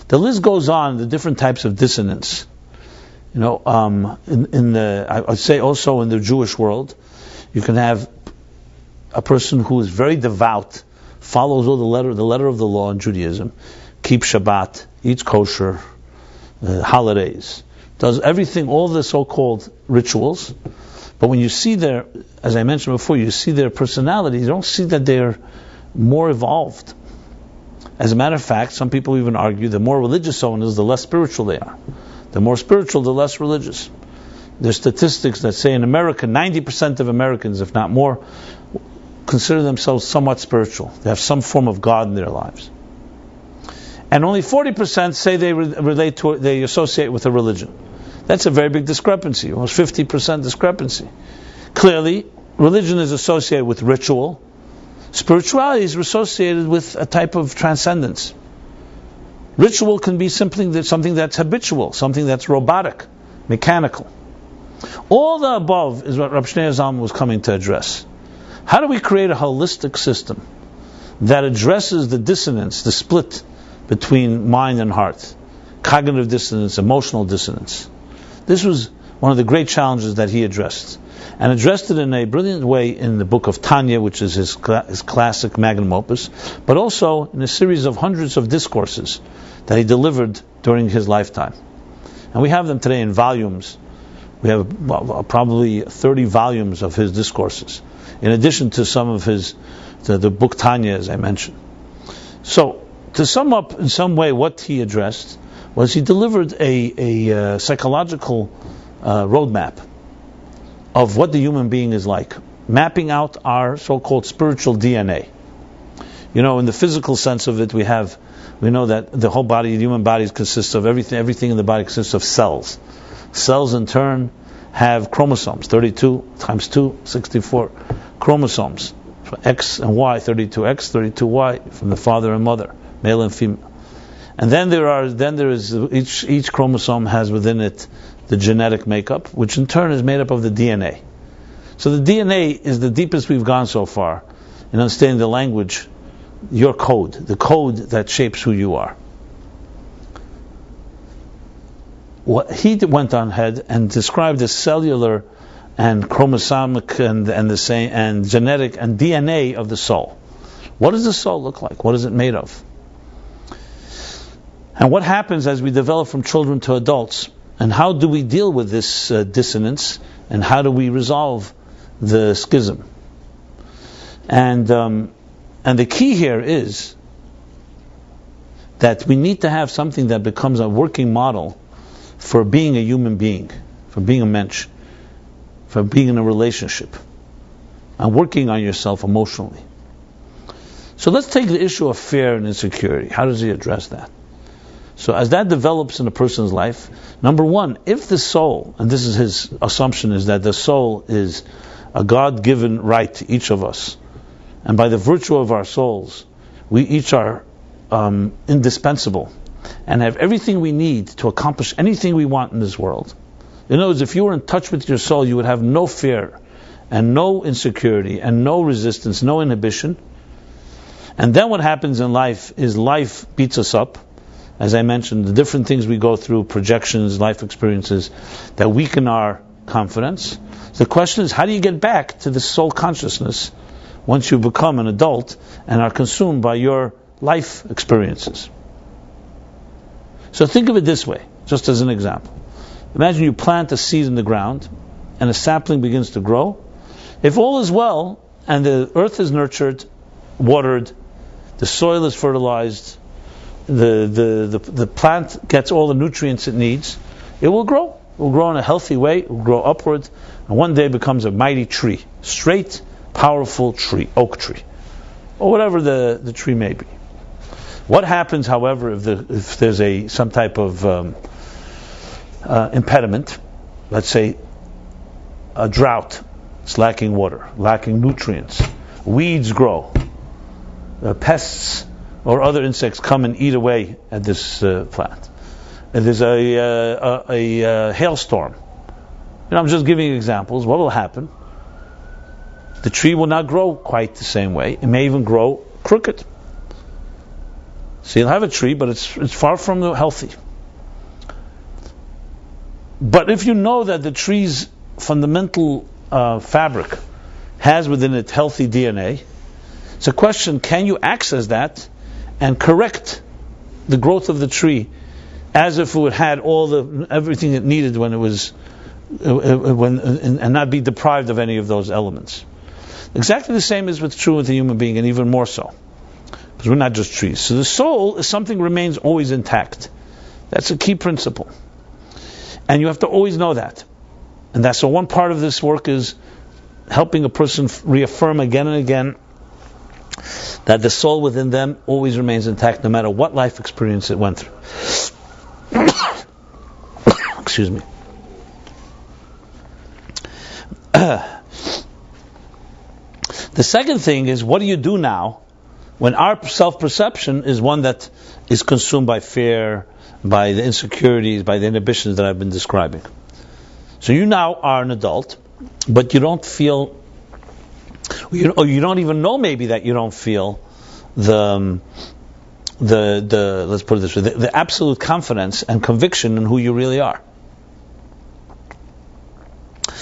The list goes on, the different types of dissonance I'd say also in the Jewish world, you can have a person who is very devout, follows all the letter of the law in Judaism, keeps Shabbat, eats kosher, holidays, does everything, all the so-called rituals. But when you see their, as I mentioned before, you see their personality, you don't see that they're more evolved. As a matter of fact, some people even argue the more religious someone is, the less spiritual they are. The more spiritual, the less religious. There's statistics that say in America, 90% of Americans, if not more, consider themselves somewhat spiritual. They have some form of God in their lives. And only 40% say they associate with a religion. That's a very big discrepancy, almost 50% discrepancy. Clearly, religion is associated with ritual. Spirituality is associated with a type of transcendence. Ritual can be something that's habitual, something that's robotic, mechanical. All the above is what Rabbi Shneur Zalman was coming to address. How do we create a holistic system that addresses the dissonance, the split between mind and heart, cognitive dissonance, emotional dissonance? This was one of the great challenges that he addressed, and addressed it in a brilliant way in the book of Tanya, which is his classic magnum opus, but also in a series of hundreds of discourses that he delivered during his lifetime. And we have them today in volumes. We have probably 30 volumes of his discourses, in addition to some of the book Tanya, as I mentioned. So, to sum up in some way what he addressed, was he delivered a psychological roadmap of what the human being is like, mapping out our so-called spiritual DNA. In the physical sense of it, we know that the whole body, the human body, consists of everything in the body consists of cells. Cells in turn have chromosomes, 32 times 2, 64 chromosomes. For X and Y, 32X, 32Y, from the father and mother, male and female. And then there is each chromosome has within it the genetic makeup, which in turn is made up of the DNA. So the DNA is the deepest we've gone so far in understanding the language, your code, the code that shapes who you are. What he went on ahead and described the cellular and chromosomic and the same and genetic and DNA of the soul. What does the soul look like? What is it made of? And what happens as we develop from children to adults? And how do we deal with this dissonance? And how do we resolve the schism? And the key here is that we need to have something that becomes a working model for being a human being, for being a mensch, for being in a relationship, and working on yourself emotionally. So let's take the issue of fear and insecurity. How does he address that? So as that develops in a person's life, number one, if the soul, and this is his assumption, is that the soul is a God-given right to each of us, and by the virtue of our souls, we each are indispensable, and have everything we need to accomplish anything we want in this world. In other words, if you were in touch with your soul, you would have no fear, and no insecurity, and no resistance, no inhibition. And then what happens in life is life beats us up. As I mentioned, the different things we go through, projections, life experiences, that weaken our confidence. The question is, how do you get back to the soul consciousness once you become an adult and are consumed by your life experiences? So think of it this way, just as an example. Imagine you plant a seed in the ground and a sapling begins to grow. If all is well and the earth is nurtured, watered, the soil is fertilized, the plant gets all the nutrients it needs, it will grow. It will grow in a healthy way, it will grow upward, and one day becomes a mighty tree, straight, powerful tree, oak tree, or whatever the tree may be. What happens, however, if there's some type of impediment, let's say a drought, it's lacking water, lacking nutrients, weeds grow, pests or other insects come and eat away at this plant. And there's a hailstorm. I'm just giving examples. What will happen? The tree will not grow quite the same way. It may even grow crooked. So you'll have a tree, but it's far from healthy. But if you know that the tree's fundamental fabric has within it healthy DNA, it's a question: can you access that and correct the growth of the tree as if it had everything it needed when it was and not be deprived of any of those elements? Exactly the same is true with the human being, and even more so, because we're not just trees. So the soul is something remains always intact. That's a key principle, and you have to always know that. And that's so one part of this work is helping a person reaffirm again and again that the soul within them always remains intact, no matter what life experience it went through. Excuse me. The second thing is, what do you do now when our self-perception is one that is consumed by fear, by the insecurities, by the inhibitions that I've been describing? So you now are an adult, but you don't feel, or you don't even know maybe that you don't feel the let's put it this way, the absolute confidence and conviction in who you really are.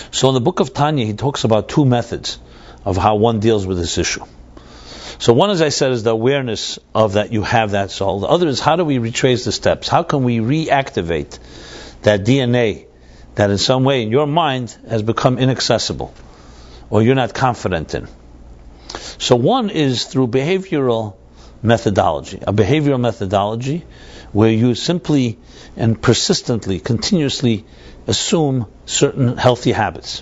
So in the book of Tanya, he talks about two methods of how one deals with this issue. So one, as I said, is the awareness of that you have that soul. The other is, how do we retrace the steps? How can we reactivate that DNA that in some way in your mind has become inaccessible or you're not confident in? So one is through behavioral methodology, a behavioral methodology where you simply and persistently, continuously assume certain healthy habits.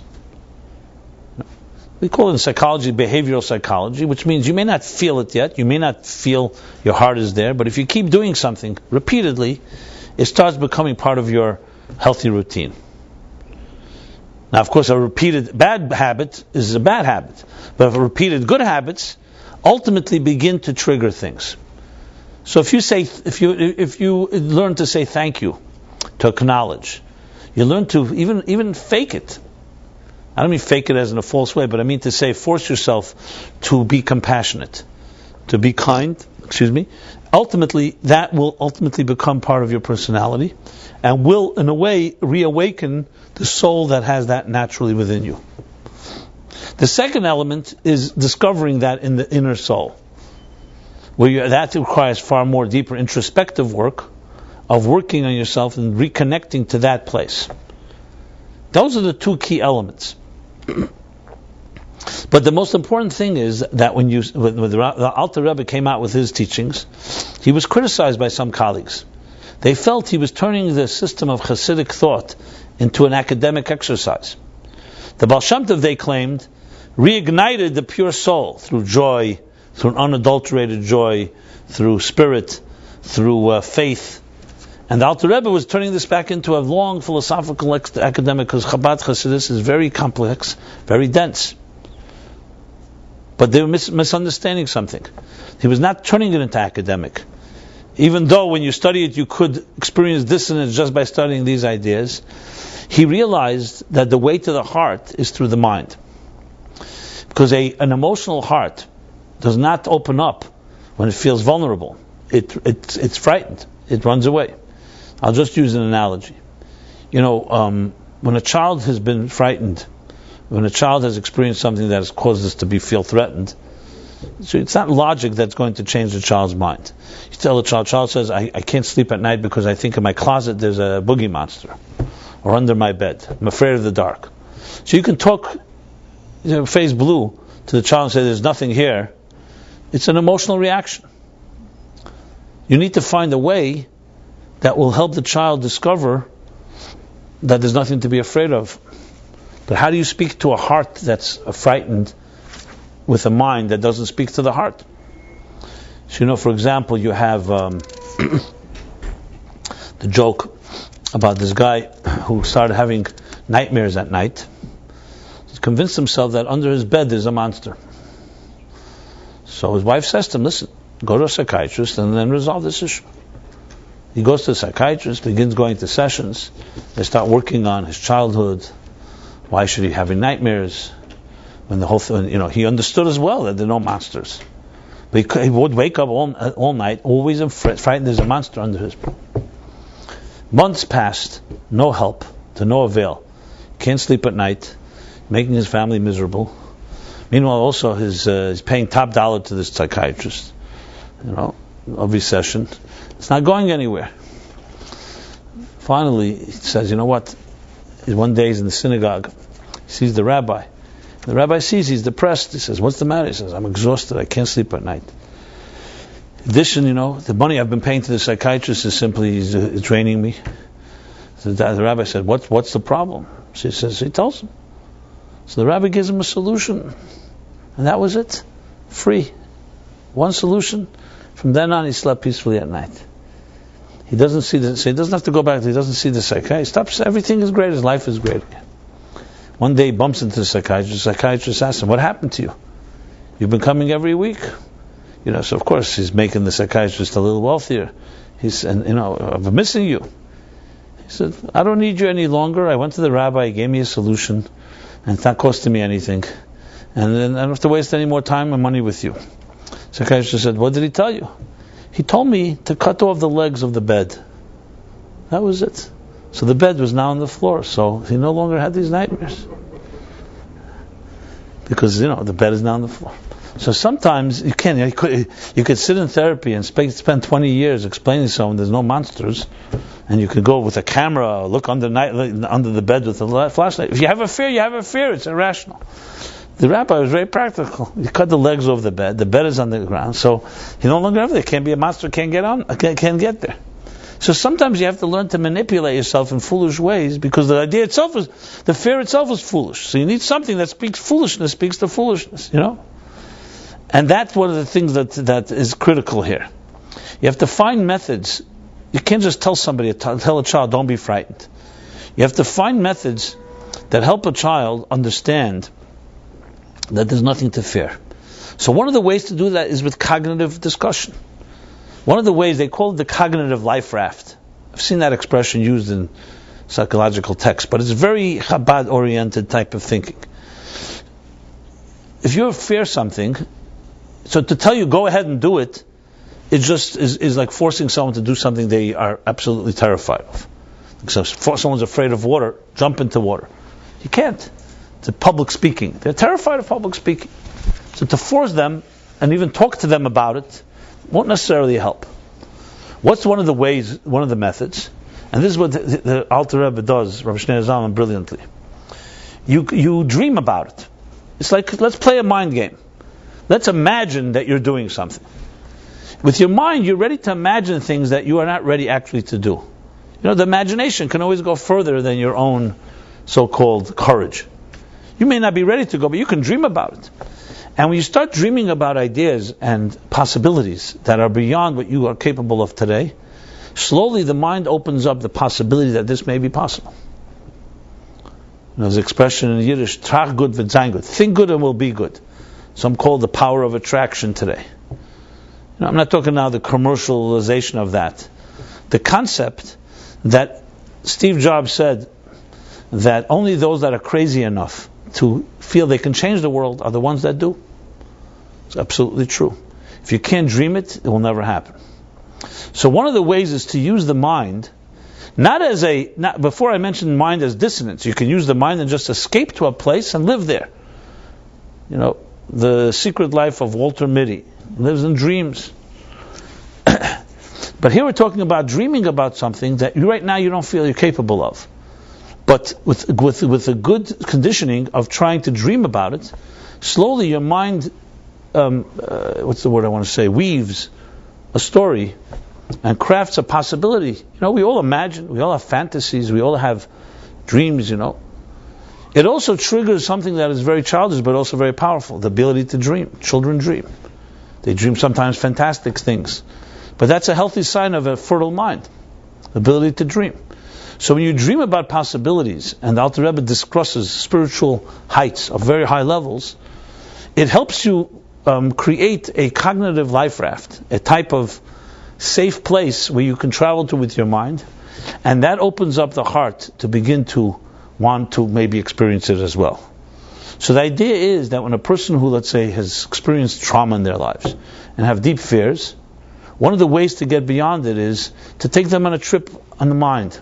We call it in psychology behavioral psychology, which means you may not feel it yet, you may not feel your heart is there, but if you keep doing something repeatedly, it starts becoming part of your healthy routine. Now, of course, a repeated bad habit is a bad habit, but if repeated good habits ultimately begin to trigger things. So if you learn to say thank you, to acknowledge, you learn to even fake it. I don't mean fake it as in a false way, but I mean to say, force yourself to be compassionate, to be kind, ultimately, that will ultimately become part of your personality and will, in a way, reawaken the soul that has that naturally within you. The second element is discovering that in the inner soul, that requires far more deeper introspective work of working on yourself and reconnecting to that place. Those are the two key elements. But the most important thing is that when the Alter Rebbe came out with his teachings, he was criticized by some colleagues. They felt he was turning the system of Hasidic thought into an academic exercise. The Baal Shem Tov, they claimed, reignited the pure soul through joy, through an unadulterated joy, through spirit, through faith. And the Alter Rebbe was turning this back into a long philosophical academic, because Chabad Hasidus is very complex, very dense. But they were misunderstanding something. He was not turning it into academic. Even though when you study it, you could experience dissonance just by studying these ideas, he realized that the way to the heart is through the mind. Because an emotional heart does not open up when it feels vulnerable. It's frightened. It runs away. I'll just use an analogy. When a child has been frightened, when a child has experienced something that has caused us to feel threatened, so it's not logic that's going to change the child's mind. You tell the child says, I can't sleep at night because I think in my closet there's a boogie monster, or under my bed, I'm afraid of the dark. So you can talk face blue to the child and say, there's nothing here. It's an emotional reaction. You need to find a way that will help the child discover that there's nothing to be afraid of. But how do you speak to a heart that's frightened with a mind that doesn't speak to the heart? So, for example, you have the joke about this guy who started having nightmares at night. He convinced himself that under his bed there's a monster. So his wife says to him, listen, go to a psychiatrist and then resolve this issue. He goes to a psychiatrist, begins going to sessions. They start working on his childhood. Why should he have nightmares? When the whole thing, he understood as well that there are no monsters. But he would wake up all night, always frightened there's a monster under his bed. Months passed, no help. to no avail. Can't sleep at night, making his family miserable. Meanwhile, also he's paying top dollar to this psychiatrist. Every session, it's not going anywhere. Finally, he says, "You know what?" One day he's in the synagogue, he sees the rabbi. The rabbi sees he's depressed. He says, "What's the matter?" He says, "I'm exhausted. I can't sleep at night. In addition, the money I've been paying to the psychiatrist is simply draining me." So the rabbi said, "What's the problem?" He tells him. So the rabbi gives him a solution, and that was it. Free. One solution. From then on, he slept peacefully at night. He doesn't see so he doesn't have to go back. He doesn't see the psychiatrist. Stops. Everything is great. His life is great again. One day he bumps into the psychiatrist. The psychiatrist asks him, "What happened to you? You've been coming every week." So of course he's making the psychiatrist a little wealthier. He said, "I'm missing you." He said, "I don't need you any longer. I went to the rabbi. He gave me a solution, and it's not costing me anything. And then I don't have to waste any more time and money with you." The psychiatrist said, "What did he tell you?" "He told me to cut off the legs of the bed." That was it. So the bed was now on the floor, so he no longer had these nightmares. Because, the bed is now on the floor. So sometimes you could sit in therapy and spend 20 years explaining to someone there's no monsters, and you could go with a camera, look under the bed with a flashlight. If you have a fear, you have a fear. It's irrational. The rabbi was very practical. He cut the legs off the bed. The bed is on the ground, so he no longer have there. Can't be a monster. Can't get there. So sometimes you have to learn to manipulate yourself in foolish ways, because the fear itself is foolish. So you need something that speaks to foolishness, And that's one of the things that is critical here. You have to find methods. You can't just tell a child, "Don't be frightened." You have to find methods that help a child understand that there's nothing to fear. So one of the ways to do that is with cognitive discussion. One of the ways, they call it the cognitive life raft. I've seen that expression used in psychological texts, but it's very Chabad-oriented type of thinking. If you fear something, so to tell you go ahead and do it, it just is like forcing someone to do something they are absolutely terrified of. So if someone's afraid of water, jump into water. You can't. It's public speaking. They're terrified of public speaking. So to force them and even talk to them about it won't necessarily help. What's one of the methods? And this is what the Alter Rebbe does, Rabbi Shneur Zalman, brilliantly. You dream about it. It's like, let's play a mind game. Let's imagine that you're doing something. With your mind, you're ready to imagine things that you are not ready actually to do. The imagination can always go further than your own so-called courage. You may not be ready to go, but you can dream about it. And when you start dreaming about ideas and possibilities that are beyond what you are capable of today, slowly the mind opens up the possibility that this may be possible. There's an expression in Yiddish, trach gut wird sein gut. Think good and will be good. Some call the power of attraction today. I'm not talking now the commercialization of that. The concept that Steve Jobs said that only those that are crazy enough to feel they can change the world are the ones that do. It's absolutely true. If you can't dream it, it will never happen. So one of the ways is to use the mind, before I mentioned mind as dissonance, you can use the mind and just escape to a place and live there. The Secret Life of Walter Mitty lives in dreams. But here we're talking about dreaming about something that right now you don't feel you're capable of. But with a good conditioning of trying to dream about it, slowly your mind, weaves a story and crafts a possibility. We all imagine, we all have fantasies, we all have dreams, It also triggers something that is very childish but also very powerful, the ability to dream. Children dream. They dream sometimes fantastic things. But that's a healthy sign of a fertile mind, the ability to dream. So when you dream about possibilities, and the Alter Rebbe discusses spiritual heights of very high levels, it helps you create a cognitive life raft, a type of safe place where you can travel to with your mind, and that opens up the heart to begin to want to maybe experience it as well. So the idea is that when a person who, let's say, has experienced trauma in their lives and have deep fears, one of the ways to get beyond it is to take them on a trip on the mind.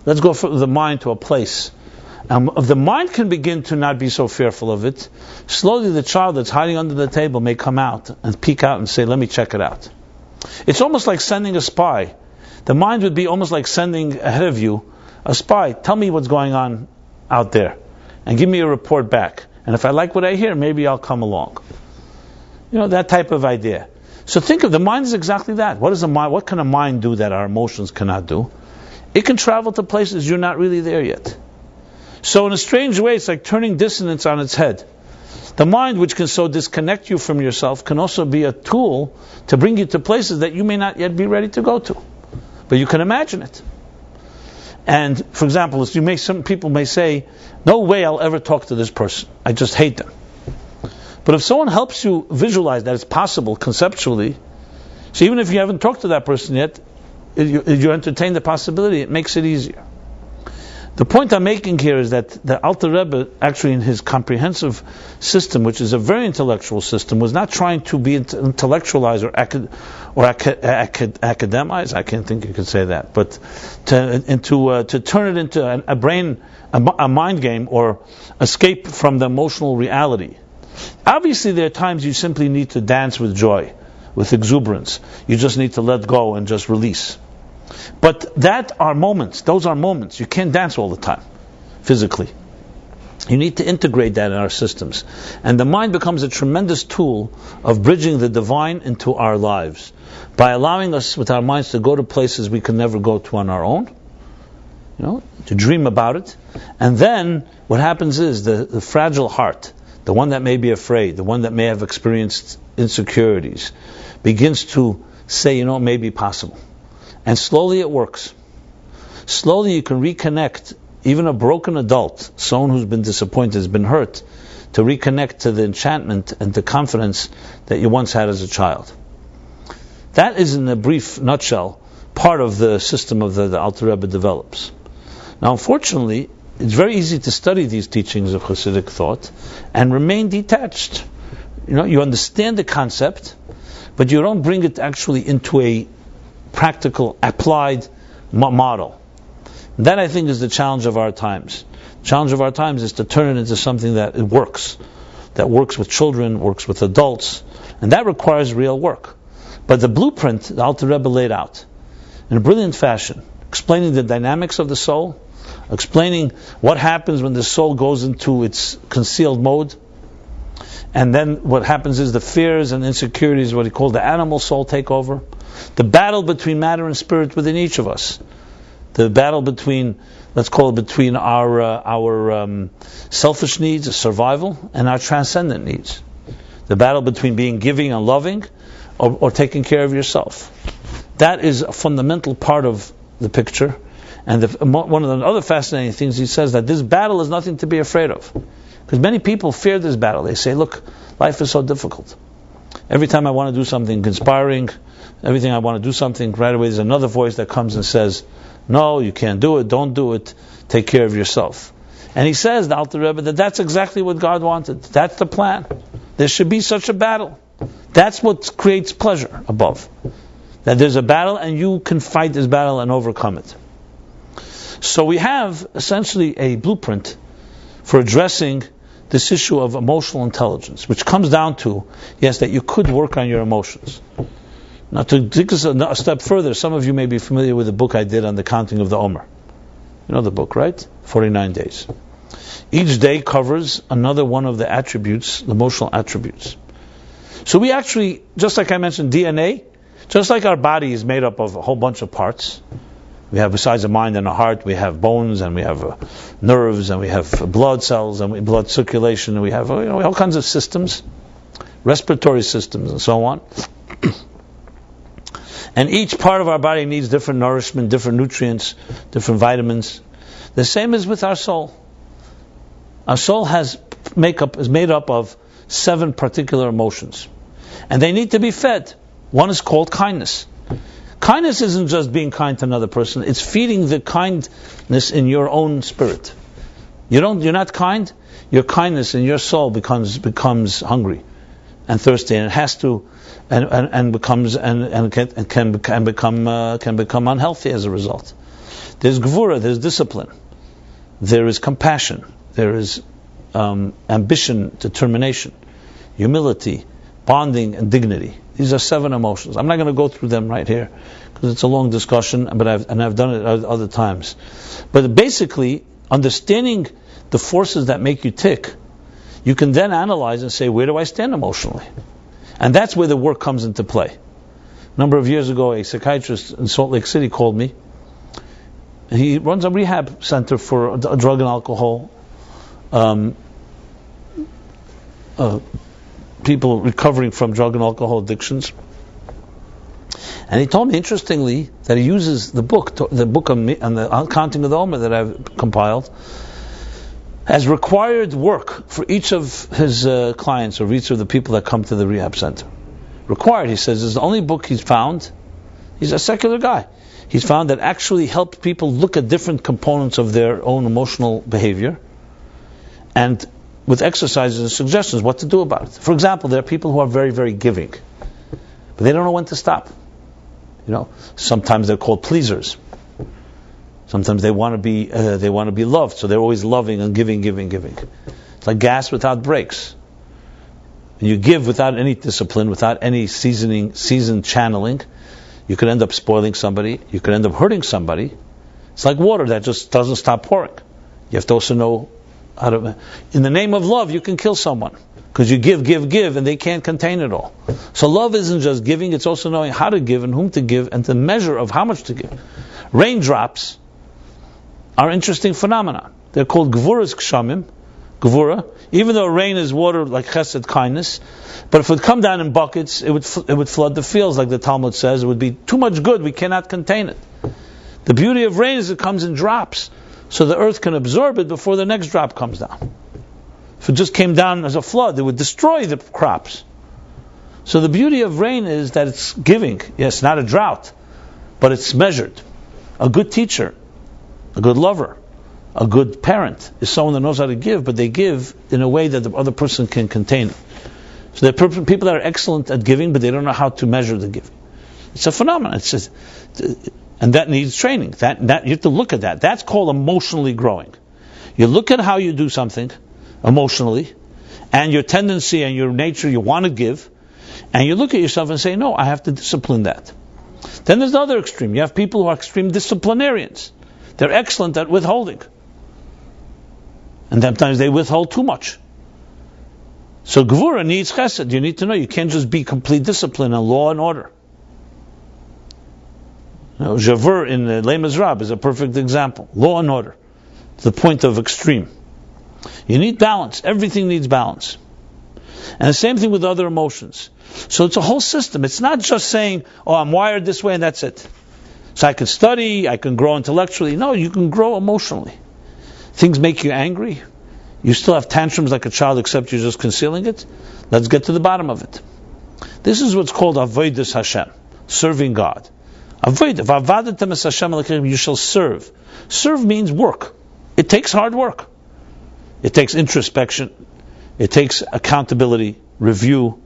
let's go from the mind to a place. And if the mind can begin to not be so fearful of it, slowly the child that's hiding under the table may come out and peek out and say, let me check it out. It's almost like sending a spy. The mind would be almost like sending ahead of you a spy. Tell me what's going on out there and give me a report back. And if I like what I hear, maybe I'll come along. That type of idea. So think of the mind is exactly that. What can a mind do that our emotions cannot do? It can travel to places you're not really there yet. So in a strange way, it's like turning dissonance on its head. The mind, which can so disconnect you from yourself, can also be a tool to bring you to places that you may not yet be ready to go to. But you can imagine it. And, for example, some people may say, no way I'll ever talk to this person. I just hate them. But if someone helps you visualize that it's possible conceptually, so even if you haven't talked to that person yet, you entertain the possibility, it makes it easier. The point I'm making here is that the Alter Rebbe, actually in his comprehensive system, which is a very intellectual system, was not trying to be intellectualized or academize. I can't think you could say that, but to turn it into a mind game or escape from the emotional reality. Obviously, there are times you simply need to dance with joy, with exuberance. You just need to let go and just release. But those are moments. You can't dance all the time, physically. You need to integrate that in our systems. And the mind becomes a tremendous tool of bridging the divine into our lives, by allowing us with our minds to go to places we can never go to on our own, to dream about it. And then what happens is the fragile heart, the one that may be afraid, the one that may have experienced insecurities, begins to say, it may be possible. And slowly it works. Slowly you can reconnect, even a broken adult, someone who's been disappointed, has been hurt, to reconnect to the enchantment and the confidence that you once had as a child. That is, in a brief nutshell, part of the system of the Alter Rebbe develops. Now, unfortunately, it's very easy to study these teachings of Hasidic thought and remain detached. You understand the concept, but you don't bring it actually into a practical, applied model. That, I think, is the challenge of our times. The challenge of our times is to turn it into something that works with children, works with adults, and that requires real work. But the blueprint the Alter Rebbe laid out in a brilliant fashion, explaining the dynamics of the soul, explaining what happens when the soul goes into its concealed mode, and then what happens is the fears and insecurities, what he called the animal soul, take over. The battle between matter and spirit within each of us. The battle between, let's call it between our selfish needs, survival, and our transcendent needs. The battle between being giving and loving, or taking care of yourself. That is a fundamental part of the picture. And one of the other fascinating things he says, that this battle is nothing to be afraid of. Because many people fear this battle. They say, look, life is so difficult. Every time I want to do something inspiring, everything I want to do something, right away there's another voice that comes and says, no, you can't do it, don't do it, take care of yourself. And he says, the Alter Rebbe, that that's exactly what God wanted. That's the plan. There should be such a battle. That's what creates pleasure above. That there's a battle and you can fight this battle and overcome it. So we have essentially a blueprint for addressing this issue of emotional intelligence, which comes down to, yes, that you could work on your emotions. Now, to take us a step further, some of you may be familiar with the book I did on the counting of the Omer. You know the book, right? 49 days. Each day covers another one of the attributes, the emotional attributes. So we actually, just like I mentioned, DNA, just like our body is made up of a whole bunch of parts. We have, besides a mind and a heart, we have bones, and we have nerves, and we have blood cells, and blood circulation, and we have all kinds of systems, respiratory systems, and so on. And each part of our body needs different nourishment, different nutrients, different vitamins. The same is with our soul. Our soul is made up of 7 particular emotions, and they need to be fed. One is called kindness. Kindness isn't just being kind to another person, it's feeding the kindness in your own spirit. You're not kind, your kindness in your soul becomes hungry and thirsty, and it has to can become unhealthy as a result. There's gvura, there's discipline. There is compassion. There is ambition, determination, humility, bonding, and dignity. These are 7 emotions. I'm not going to go through them right here because it's a long discussion, but I've done it other times. But basically, understanding the forces that make you tick, you can then analyze and say, where do I stand emotionally? And that's where the work comes into play. A number of years ago, a psychiatrist in Salt Lake City called me. He runs a rehab center for drug and alcohol people recovering from drug and alcohol addictions. And he told me, interestingly, that he uses the book on the Accounting of the Omer that I've compiled as required work for each of his clients, or each of the people that come to the rehab center. Required, he says, is the only book he's found. He's a secular guy. He's found that actually helps people look at different components of their own emotional behavior, and with exercises and suggestions what to do about it. For example, there are people who are very, very giving, but they don't know when to stop. Sometimes they're called pleasers. Sometimes they want to be loved, so they're always loving and giving. It's like gas without brakes. When you give without any discipline, without any seasoned channeling, you could end up spoiling somebody. You could end up hurting somebody. It's like water that just doesn't stop pouring. You have to also know how to. In the name of love, you can kill someone because you give, and they can't contain it all. So love isn't just giving; it's also knowing how to give and whom to give, and the measure of how much to give. Raindrops are interesting phenomena. They're called gvuras kshamim, gvura. Even though rain is water like chesed, kindness, but if it would come down in buckets, it would flood the fields, like the Talmud says. It would be too much good; we cannot contain it. The beauty of rain is it comes in drops, so the earth can absorb it before the next drop comes down. If it just came down as a flood, it would destroy the crops. So the beauty of rain is that it's giving. Yes, not a drought, but it's measured. A good teacher, a good lover, a good parent is someone that knows how to give, but they give in a way that the other person can contain it. So there are people that are excellent at giving, but they don't know how to measure the giving. It's a phenomenon. It's just, and that needs training. That you have to look at that. That's called emotionally growing. You look at how you do something emotionally, and your tendency and your nature, you want to give, and you look at yourself and say, no, I have to discipline that. Then there's the other extreme. You have people who are extreme disciplinarians. They're excellent at withholding. And sometimes they withhold too much. So gvura needs chesed. You need to know you can't just be complete discipline and law and order. Javur in the Les Miserables is a perfect example. Law and order. To the point of extreme. You need balance. Everything needs balance. And the same thing with other emotions. So it's a whole system. It's not just saying, I'm wired this way and that's it. So I can study, I can grow intellectually. No, you can grow emotionally. Things make you angry. You still have tantrums like a child, except you're just concealing it. Let's get to the bottom of it. This is what's called avodas Hashem, serving God. You shall serve. Serve means work. It takes hard work. It takes introspection. It takes accountability, review,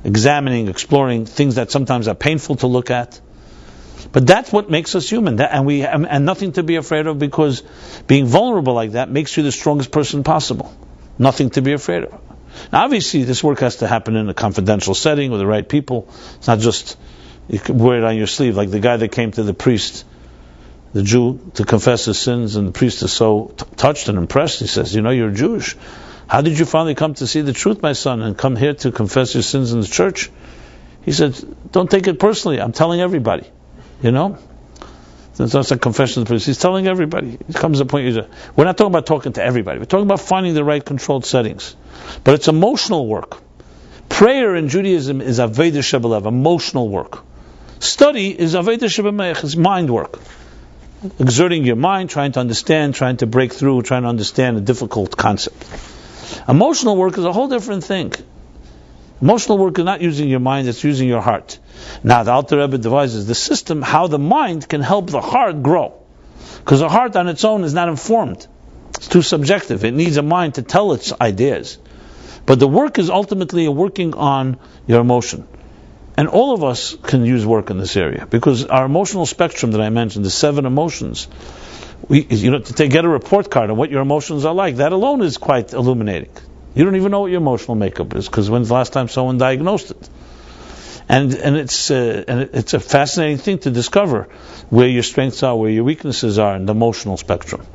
examining, exploring things that sometimes are painful to look at. But that's what makes us human, and nothing to be afraid of, because being vulnerable like that makes you the strongest person possible. Nothing to be afraid of. Now, obviously, this work has to happen in a confidential setting with the right people. It's not just you can wear it on your sleeve, like the guy that came to the priest, the Jew, to confess his sins, and the priest is so touched and impressed. He says, you're Jewish. How did you finally come to see the truth, my son, and come here to confess your sins in the church? He said, don't take it personally. I'm telling everybody. It's not a confession of the priest. He's telling everybody. It comes to a point, we're not talking about talking to everybody. We're talking about finding the right controlled settings. But it's emotional work. Prayer in Judaism is Avodah Shebelev, emotional work. Study is Avodah Shebemeich, it's mind work. Exerting your mind, trying to understand, trying to break through, trying to understand a difficult concept. Emotional work is a whole different thing. Emotional work is not using your mind, it's using your heart. Now, the Alter Rebbe devises the system how the mind can help the heart grow. Because the heart on its own is not informed. It's too subjective. It needs a mind to tell its ideas. But the work is ultimately working on your emotion. And all of us can use work in this area, because our emotional spectrum that I mentioned, the 7 emotions, to get a report card on what your emotions are like, that alone is quite illuminating. You don't even know what your emotional makeup is, because when's the last time someone diagnosed it? And it's a fascinating thing to discover where your strengths are, where your weaknesses are in the emotional spectrum.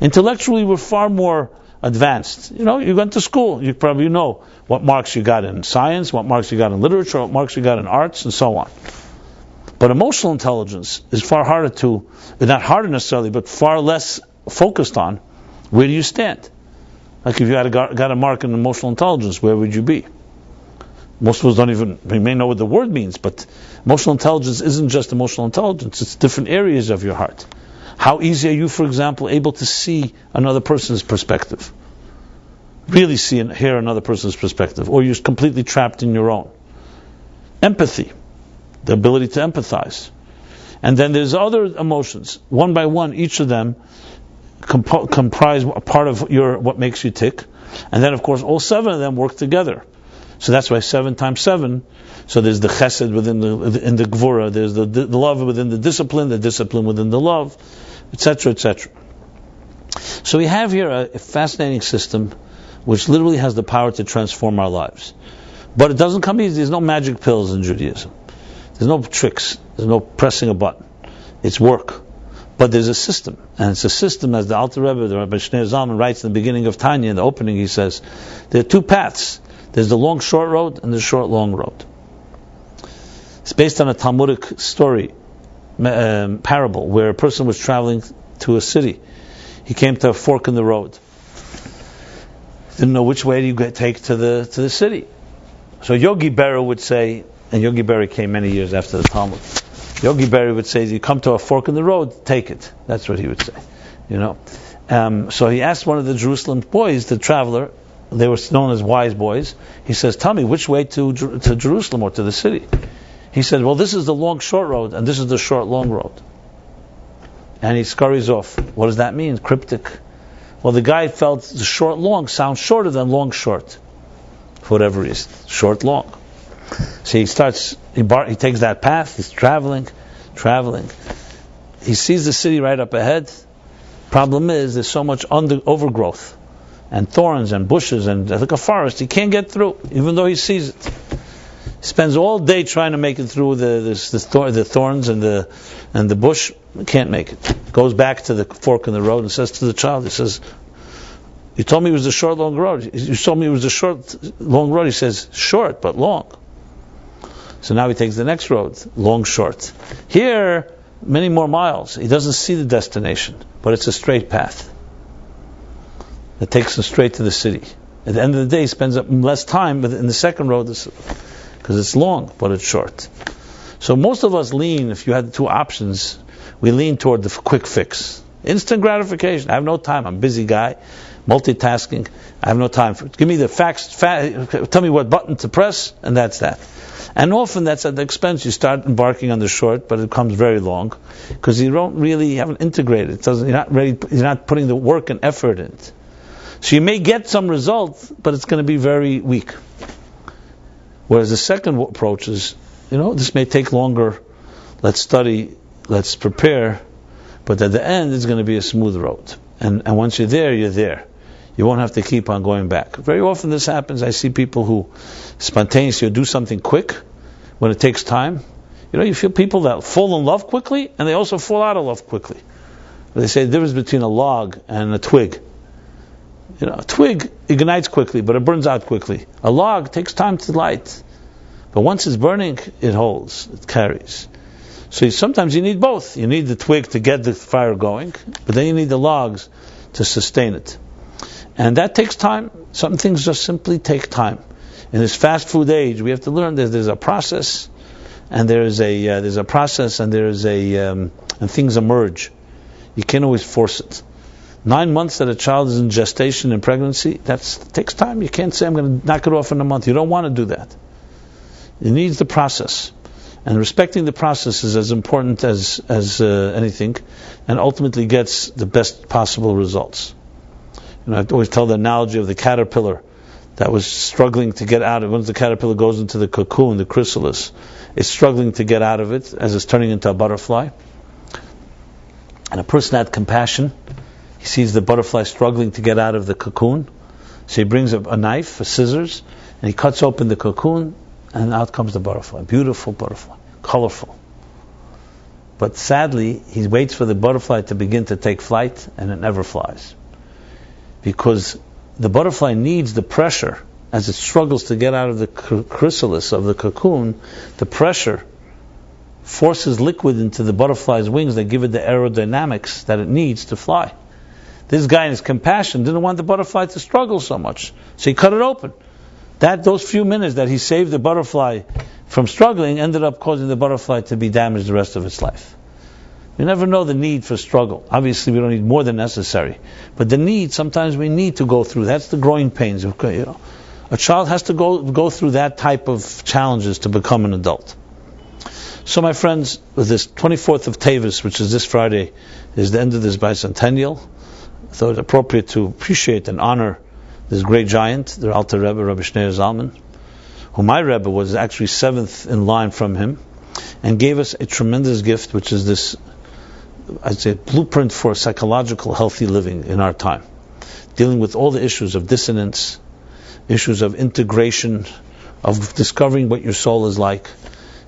Intellectually, we're far more advanced. You went to school, you probably know what marks you got in science, what marks you got in literature, what marks you got in arts, and so on. But emotional intelligence is far harder not harder necessarily, but far less focused on. Where do you stand? Like if you got a mark in emotional intelligence, where would you be? Most of us we may know what the word means, but emotional intelligence isn't just emotional intelligence, it's different areas of your heart. How easy are you, for example, able to see another person's perspective? Really see and hear another person's perspective, or you're completely trapped in your own? Empathy, the ability to empathize. And then there's other emotions. One by one, each of them comprise a part of what makes you tick. And then, of course, all 7 of them work together. So that's why 7 times 7. So there's the chesed within the gvura, there's the love within the discipline within the love, etc., etc. So we have here a fascinating system which literally has the power to transform our lives. But it doesn't come easy. There's no magic pills in Judaism. There's no tricks. There's no pressing a button. It's work. But there's a system. And it's a system, as the Alter Rebbe, the Rabbi Shneur Zalman, writes in the beginning of Tanya, in the opening, he says, there are 2 paths. There's the long short road and the short long road. It's based on a Talmudic story, parable, where a person was traveling to a city. He came to a fork in the road. Didn't know which way to take to the city. So Yogi Berra would say, and Yogi Berra came many years after the Talmud. Yogi Berra would say, you come to a fork in the road, take it. That's what he would say. So he asked one of the Jerusalem boys, the traveler, they were known as wise boys. He says, tell me which way to Jerusalem or to the city. He said, well, this is the long short road and this is the short long road. And he scurries off. What does that mean? Cryptic. Well, the guy felt the short long sounds shorter than long short, for whatever reason. Short long. So he takes that path. He's traveling. He sees the city right up ahead. Problem is, there's so much overgrowth and thorns and bushes and like a forest. He can't get through, even though he sees it. He spends all day trying to make it through the thorns and the bush. Can't make it. Goes back to the fork in the road and says to the child, he says, you told me it was the short long road. You told me it was the short long road. He says, short but long. So now he takes the next road, long short. Here, many more miles. He doesn't see the destination, but it's a straight path that takes him straight to the city. At the end of the day, he spends up less time in the second road because it's long, but it's short. So most of us lean, if you had the 2 options, we lean toward the quick fix. Instant gratification. I have no time. I'm a busy guy. Multitasking. I have no time. Give me the facts. Tell me what button to press, and that's that. And often that's at the expense. You start embarking on the short, but it becomes very long because you haven't integrated. You're not putting the work and effort in it. So you may get some results, but it's going to be very weak. Whereas the second approach is, this may take longer. Let's study, let's prepare, but at the end it's going to be a smooth road. And once you're there, you're there. You won't have to keep on going back. Very often this happens. I see people who spontaneously do something quick when it takes time. You feel people that fall in love quickly, and they also fall out of love quickly. They say the difference between a log and a twig. A twig ignites quickly, but it burns out quickly. A log takes time to light. But once it's burning, it holds, it carries. So sometimes you need both. You need the twig to get the fire going, but then you need the logs to sustain it. And that takes time. Some things just simply take time. In this fast food age, we have to learn that there's a process, and and things emerge. You can't always force it. 9 months that a child is in gestation and pregnancy, that takes time. You can't say, I'm going to knock it off in a month. You don't want to do that. It needs the process. And respecting the process is as important as anything, and ultimately gets the best possible results. I always tell the analogy of the caterpillar that was struggling to get out of. Once the caterpillar goes into the cocoon, the chrysalis, is struggling to get out of it as it's turning into a butterfly. And a person had compassion. He sees the butterfly struggling to get out of the cocoon. So he brings a knife, a scissors, and he cuts open the cocoon, and out comes the butterfly. Beautiful butterfly, colorful. But sadly, he waits for the butterfly to begin to take flight, and it never flies. Because the butterfly needs the pressure as it struggles to get out of the chrysalis of the cocoon. The pressure forces liquid into the butterfly's wings that give it the aerodynamics that it needs to fly. This guy in his compassion didn't want the butterfly to struggle so much, so he cut it open. Those few minutes that he saved the butterfly from struggling ended up causing the butterfly to be damaged the rest of its life. We never know the need for struggle. Obviously, we don't need more than necessary. But the need, sometimes we need to go through. That's the growing pains. A child has to go through that type of challenges to become an adult. So, my friends, with this 24th of Tevet, which is this Friday, is the end of this Bicentennial. I thought it appropriate to appreciate and honor this great giant, the Alter Rebbe, Rabbi Zalman, who my Rebbe was actually seventh in line from him, and gave us a tremendous gift, which is this, I'd say, blueprint for psychological healthy living in our time, dealing with all the issues of dissonance, issues of integration, of discovering what your soul is like,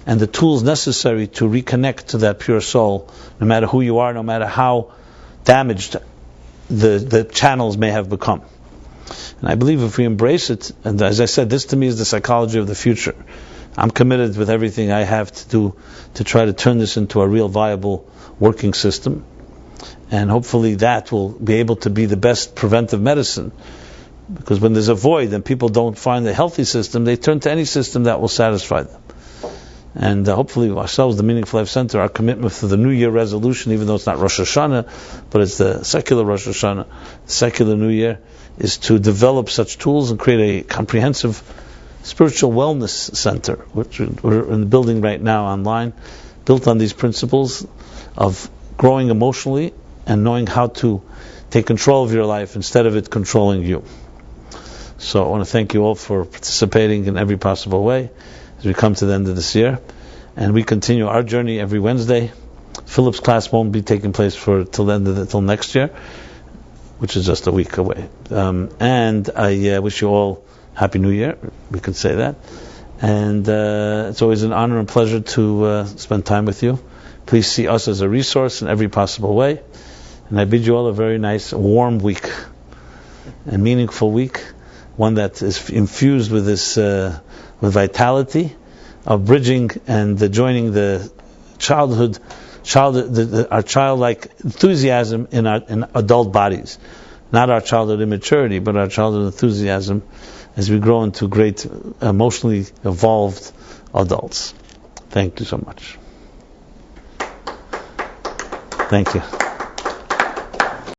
and the tools necessary to reconnect to that pure soul, no matter who you are, no matter how damaged the channels may have become. And I believe if we embrace it, and as I said, this to me is the psychology of the future. I'm committed with everything I have to do to try to turn this into a real viable working system. And hopefully that will be able to be the best preventive medicine. Because when there's a void and people don't find a healthy system, they turn to any system that will satisfy them. And hopefully ourselves, the Meaningful Life Center, our commitment for the New Year resolution, even though it's not Rosh Hashanah, but it's the secular Rosh Hashanah, the secular New Year, is to develop such tools and create a comprehensive spiritual wellness center, which we're in the building right now online, built on these principles of growing emotionally and knowing how to take control of your life instead of it controlling you. So I want to thank you all for participating in every possible way as we come to the end of this year, and we continue our journey every Wednesday. Philip's class won't be taking place till next year, which is just a week away. And I wish you all Happy New Year. We could say that. And it's always an honor and pleasure to spend time with you. Please see us as a resource in every possible way. And I bid you all a very nice, warm week, a meaningful week, one that is infused with this with vitality of bridging and joining the our childlike enthusiasm in adult bodies, not our childhood immaturity, but our childhood enthusiasm as we grow into great, emotionally evolved adults. Thank you so much. Thank you.